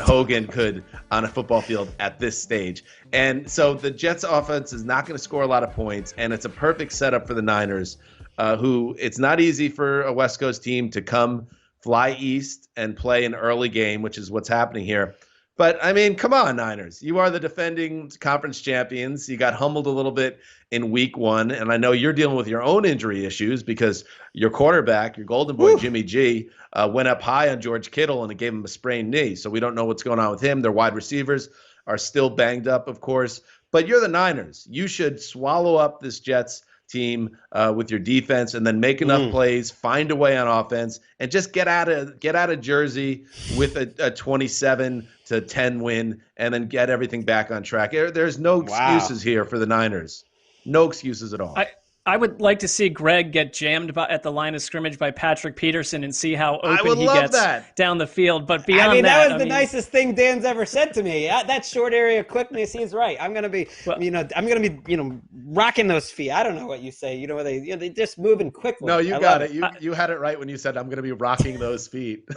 Speaker 2: Hogan could on a football field at this stage. And so the Jets offense is not going to score a lot of points, and it's a perfect setup for the Niners, who it's not easy for a West Coast team to fly east and play an early game, which is what's happening here. But, I mean, come on, Niners. You are the defending conference champions. You got humbled a little bit in week 1, and I know you're dealing with your own injury issues because your quarterback, your golden boy, Jimmy G, went up high on George Kittle, and it gave him a sprained knee. So we don't know what's going on with him. Their wide receivers are still banged up, of course. But you're the Niners. You should swallow up this Jets team with your defense and then make enough plays, find a way on offense, and just get out of Jersey with a 27-10 win and then get everything back on track. There's no excuses here for the Niners. No excuses at all.
Speaker 4: I would like to see Greg get jammed at the line of scrimmage by Patrick Peterson and see how
Speaker 2: I
Speaker 4: open
Speaker 2: would
Speaker 4: he
Speaker 2: love
Speaker 4: gets
Speaker 2: that.
Speaker 4: down the field. But beyond
Speaker 3: I mean, that was
Speaker 4: I
Speaker 3: the
Speaker 4: mean,
Speaker 3: nicest thing Dan's ever said to me. That short area quickness, he's right. I'm gonna be, rocking those feet. I don't know what you say. They just moving quickly.
Speaker 2: No, you
Speaker 3: I
Speaker 2: got
Speaker 3: love
Speaker 2: it. You had it right when you said I'm going to be rocking those feet.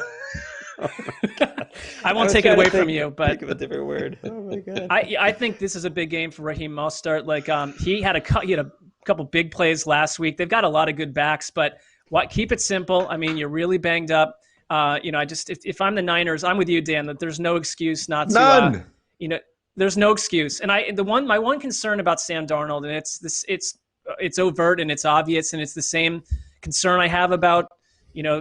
Speaker 4: I won't take it away from you, but
Speaker 3: think of a different word. Oh my god.
Speaker 4: I think this is a big game for Raheem Mostert. Like he had a couple big plays last week. They've got a lot of good backs, but keep it simple. I mean, you're really banged up. If I'm the Niners, I'm with you, Dan, that there's no excuse not to.
Speaker 2: None.
Speaker 4: There's no excuse. And my one concern about Sam Darnold, and it's overt and it's obvious, and it's the same concern I have about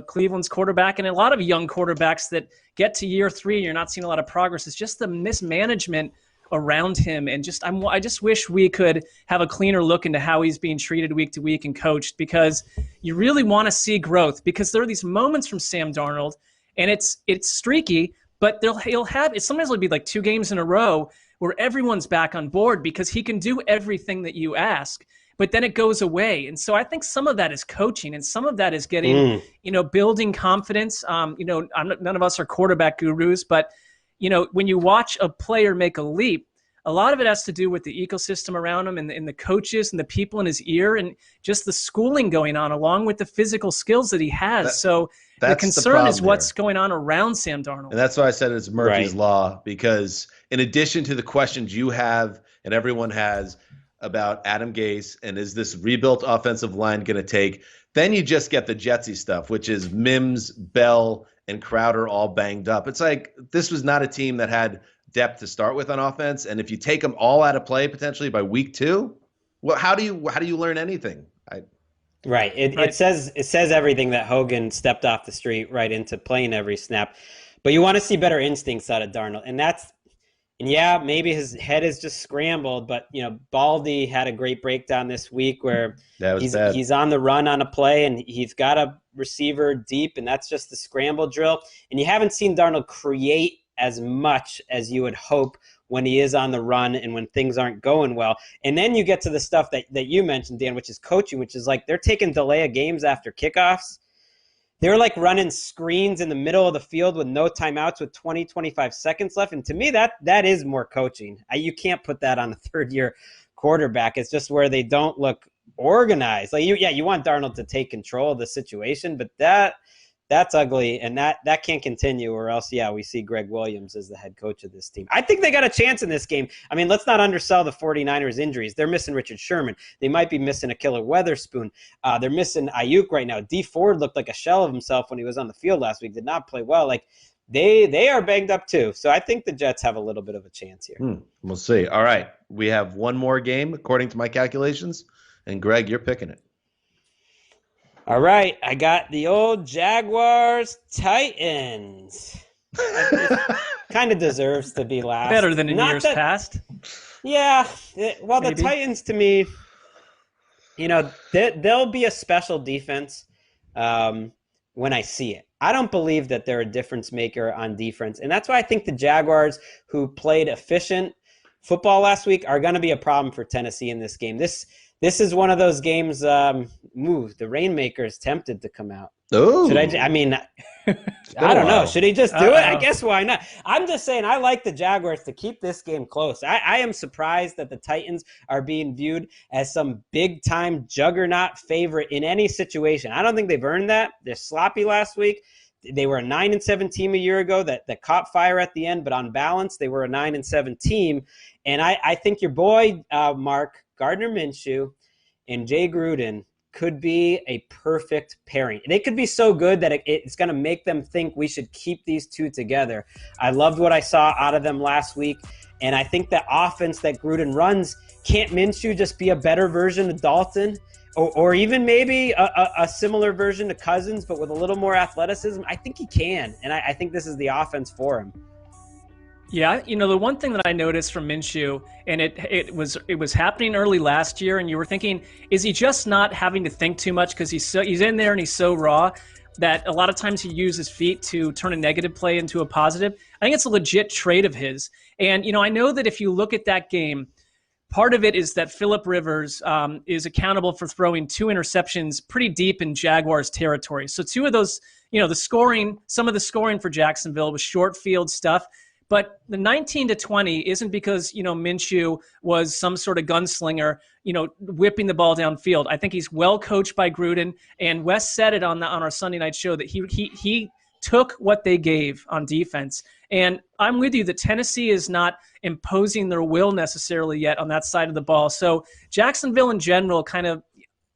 Speaker 4: Cleveland's quarterback and a lot of young quarterbacks that get to year 3, you're not seeing a lot of progress. It's just the mismanagement around him, and I just wish we could have a cleaner look into how he's being treated week to week and coached, because you really want to see growth, because there are these moments from Sam Darnold, and it's streaky, but he'll have it. Sometimes it'll be like 2 games in a row where everyone's back on board because he can do everything that you ask. But then it goes away. And so I think some of that is coaching, and some of that is getting, building confidence. None of us are quarterback gurus, but, when you watch a player make a leap, a lot of it has to do with the ecosystem around him and the coaches and the people in his ear and just the schooling going on along with the physical skills that he has. So the concern is what's going on around Sam Darnold.
Speaker 2: And that's why I said it's Murphy's Law, because in addition to the questions you have and everyone has about Adam Gase and is this rebuilt offensive line going to take, then you just get the Jetsy stuff, which is Mims, Bell, and Crowder all banged up. It's like this was not a team that had depth to start with on offense, and if you take them all out of play potentially by week 2, well, how do you learn anything?
Speaker 3: Right. It says everything that Hogan stepped off the street right into playing every snap, but you want to see better instincts out of Darnold, and maybe his head is just scrambled, but Baldy had a great breakdown this week where he's on the run on a play and he's got a receiver deep, and that's just the scramble drill. And you haven't seen Darnold create as much as you would hope when he is on the run and when things aren't going well. And then you get to the stuff that you mentioned, Dan, which is coaching, which is like they're taking delay of games after kickoffs. They're like running screens in the middle of the field with no timeouts with 20, 25 seconds left. And to me, that is more coaching. You can't put that on a third-year quarterback. It's just where they don't look organized. Like you want Darnold to take control of the situation, but that's ugly, and that can't continue, or else, we see Greg Williams as the head coach of this team. I think they got a chance in this game. I mean, let's not undersell the 49ers injuries. They're missing Richard Sherman. They might be missing a killer Weatherspoon. They're missing Ayuk right now. D Ford looked like a shell of himself when he was on the field last week, did not play well. Like, they are banged up too. So I think the Jets have a little bit of a chance here.
Speaker 2: We'll see. All right. We have one more game, according to my calculations, and Greg, you're picking it.
Speaker 3: All right, I got the old Jaguars Titans. Kind of deserves to be last.
Speaker 4: Better than in years past.
Speaker 3: Yeah, well,
Speaker 4: Maybe.
Speaker 3: The Titans to me, they'll be a special defense when I see it. I don't believe that they're a difference maker on defense, and that's why I think the Jaguars, who played efficient football last week, are going to be a problem for Tennessee in this game. This is one of those games. The Rainmaker is tempted to come out.
Speaker 2: Oh,
Speaker 3: I don't know. Should he just do it? I guess why not? I'm just saying I like the Jaguars to keep this game close. I am surprised that the Titans are being viewed as some big-time juggernaut favorite in any situation. I don't think they've earned that. They're sloppy last week. They were a 9-7 team a year ago that caught fire at the end, but on balance, they were a 9-7 team. And I think your boy, Mark, Gardner Minshew and Jay Gruden could be a perfect pairing. They could be so good that it's going to make them think we should keep these two together. I loved what I saw out of them last week, and I think the offense that Gruden runs, can't Minshew just be a better version of Dalton? Or even maybe a similar version to Cousins, but with a little more athleticism? I think he can, and I think this is the offense for him.
Speaker 4: Yeah, the one thing that I noticed from Minshew, and it was happening early last year, and you were thinking, is he just not having to think too much because he's in there and he's so raw that a lot of times he uses his feet to turn a negative play into a positive? I think it's a legit trait of his. And I know that if you look at that game, part of it is that Phillip Rivers is accountable for throwing 2 interceptions pretty deep in Jaguars territory. So 2 of those, some of the scoring for Jacksonville was short field stuff. But the 19-20 isn't because, Minshew was some sort of gunslinger, whipping the ball downfield. I think he's well coached by Gruden, and Wes said it on our Sunday night show that he took what they gave on defense. And I'm with you that Tennessee is not imposing their will necessarily yet on that side of the ball. So Jacksonville in general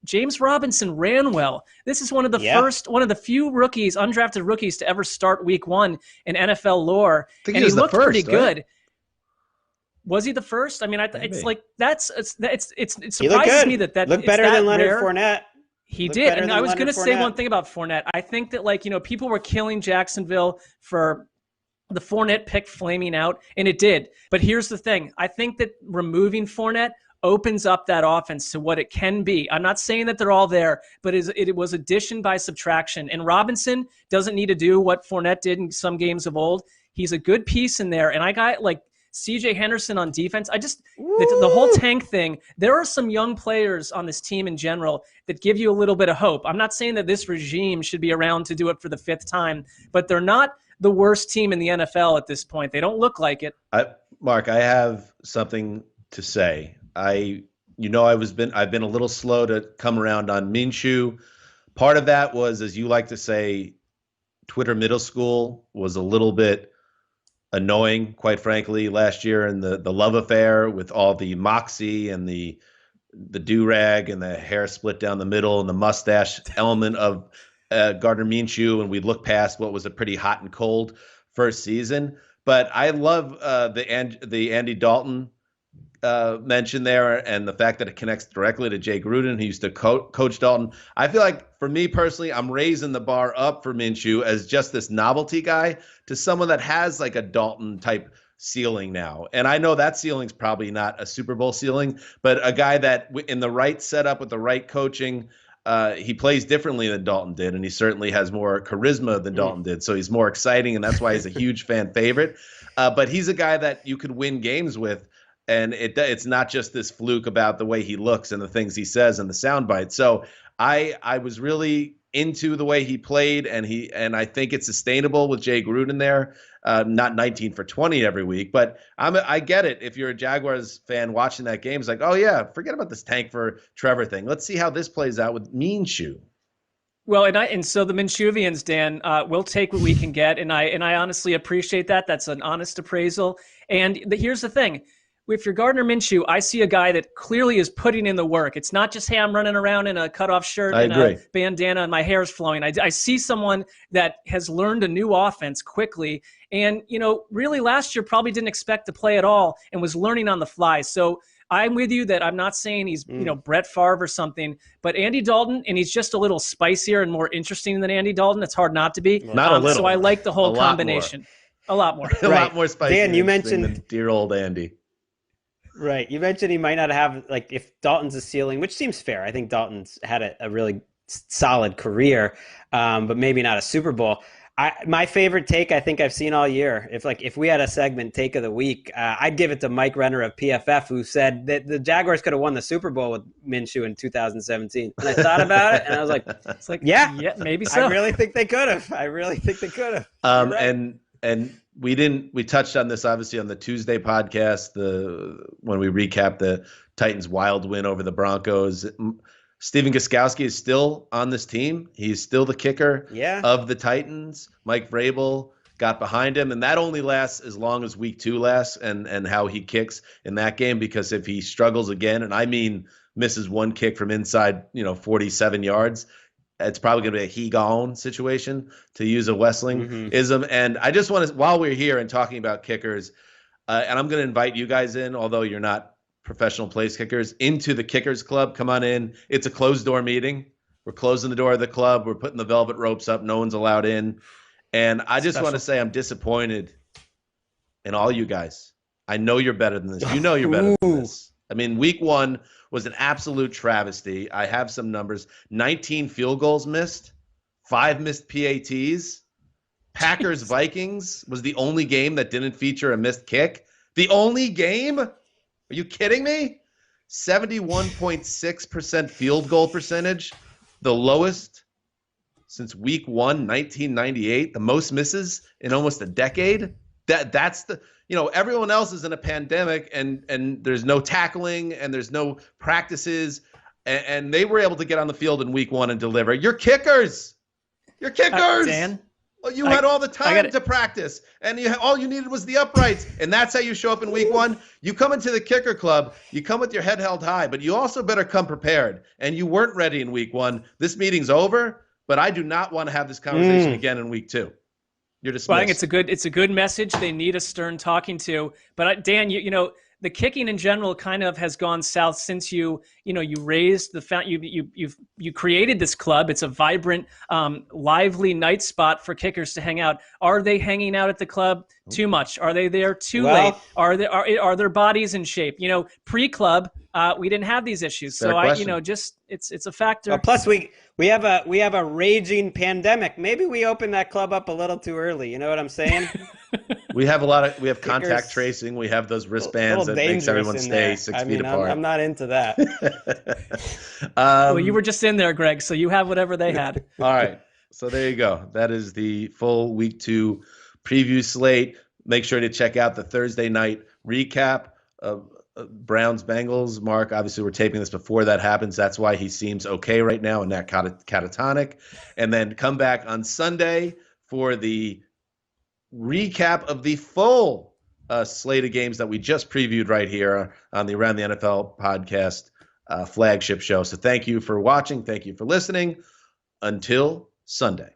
Speaker 4: James Robinson ran well. This is one of the few undrafted rookies to ever start week 1 in NFL lore. And he looked pretty good. Right? Was he the first? I mean, it's like it surprises me that
Speaker 3: looked better than Leonard Fournette.
Speaker 4: He did. And I was going to say one thing about Fournette. I think that people were killing Jacksonville for the Fournette pick flaming out, and it did. But here's the thing. I think that removing Fournette opens up that offense to what it can be. I'm not saying that they're all there, but it was addition by subtraction. And Robinson doesn't need to do what Fournette did in some games of old. He's a good piece in there. And I got CJ Henderson on defense. The whole tank thing, there are some young players on this team in general that give you a little bit of hope. I'm not saying that this regime should be around to do it for the 5th time, but they're not the worst team in the NFL at this point. They don't look like it.
Speaker 2: Mark, I have something to say. I've been a little slow to come around on Minshew. Part of that was, as you like to say, Twitter middle school was a little bit annoying, quite frankly, last year, and the love affair with all the moxie and the do-rag and the hair split down the middle and the mustache element of Gardner Minshew, and we look past what was a pretty hot and cold first season. But I love the Andy Dalton mention there, and the fact that it connects directly to Jay Gruden, who used to coach Dalton. I feel like, for me personally, I'm raising the bar up for Minshew as just this novelty guy to someone that has like a Dalton type ceiling now. And I know that ceiling's probably not a Super Bowl ceiling, but a guy that in the right setup with the right coaching, he plays differently than Dalton did, and he certainly has more charisma than Dalton did. So he's more exciting, and that's why he's a huge fan favorite. But he's a guy that you could win games with. And it's not just this fluke about the way he looks and the things he says and the sound bites. So I was really into the way he played, and I think it's sustainable with Jay Gruden there. Not 19 for 20 every week, but I get it. If you're a Jaguars fan watching that game, it's like, oh yeah, forget about this tank for Trevor thing. Let's see how this plays out with Minshew.
Speaker 4: Well, and so the Minshewians, Dan, we'll take what we can get, and I honestly appreciate that. That's an honest appraisal. And here's the thing. If you're Gardner Minshew, I see a guy that clearly is putting in the work. It's not just, hey, I'm running around in a cutoff shirt and a bandana and my hair's flowing. I see someone that has learned a new offense quickly and, really last year probably didn't expect to play at all and was learning on the fly. So I'm with you that I'm not saying he's, Brett Favre or something, but Andy Dalton, and he's just a little spicier and more interesting than Andy Dalton. It's hard not to be.
Speaker 2: Not a little.
Speaker 4: So I like the whole combination. A lot more.
Speaker 2: A lot more spicy.
Speaker 3: Dan, you mentioned
Speaker 2: than dear old Andy.
Speaker 3: Right. You mentioned he might not have, if Dalton's a ceiling, which seems fair. I think Dalton's had a really solid career, but maybe not a Super Bowl. My favorite take I think I've seen all year, if we had a segment take of the week, I'd give it to Mike Renner of PFF, who said that the Jaguars could have won the Super Bowl with Minshew in 2017. And I thought about it, and I was like, yeah, maybe so. I really think they could have. Right.
Speaker 2: And we touched on this obviously on the Tuesday podcast, when we recapped the Titans' wild win over the Broncos. Stephen Gostkowski is still on this team. He's still the kicker of the Titans. Mike Vrabel got behind him, and that only lasts as long as week 2 lasts and how he kicks in that game, because if he struggles again, and I mean misses one kick from inside 47 yards, it's probably going to be a he gone situation, to use a Wessling-ism. And I just want to, while we're here and talking about kickers, and I'm going to invite you guys in, although you're not professional place kickers, into the Kickers Club. Come on in. It's a closed door meeting. We're closing the door of the club. We're putting the velvet ropes up. No one's allowed in. And I just want to say I'm disappointed in all you guys. I know you're better than this. You know you're better than this. I mean, week 1 was an absolute travesty. I have some numbers. 19 field goals missed, 5 missed PATs. Packers-Vikings was the only game that didn't feature a missed kick. The only game? Are you kidding me? 71.6% field goal percentage, the lowest since week 1, 1998, the most misses in almost a decade. That's the, everyone else is in a pandemic and there's no tackling and there's no practices, and they were able to get on the field in week 1 and deliver. Your kickers.
Speaker 4: Dan,
Speaker 2: Well, you had all the time to practice, and all you needed was the uprights, and that's how you show up in week 1. You come into the kicker club, you come with your head held high, but you also better come prepared, and you weren't ready in week 1. This meeting's over, but I do not want to have this conversation again in week 2. You're dismissed.
Speaker 4: Well, I think it's a good message. They need a stern talking to. But Dan, the kicking in general kind of has gone south since you raised you created this club. It's a vibrant, lively night spot for kickers to hang out. Are they hanging out at the club too much? Are they there too late? Are their bodies in shape? Pre-club, we didn't have these issues. So it's a factor.
Speaker 3: Plus we have a raging pandemic. Maybe we opened that club up a little too early. You know what I'm saying?
Speaker 2: We have contact tracing. We have those wristbands that makes everyone stay 6 feet apart.
Speaker 3: I'm not into that.
Speaker 4: Well, you were just in there, Greg, so you have whatever they had.
Speaker 2: All right. So there you go. That is the full week 2 preview slate. Make sure to check out the Thursday night recap of Browns Bengals. Mark, obviously we're taping this before that happens. That's why he seems okay right now and not catatonic. And then come back on Sunday for the recap of the full slate of games that we just previewed right here on the Around the NFL podcast flagship show. So thank you for watching. Thank you for listening. Until Sunday.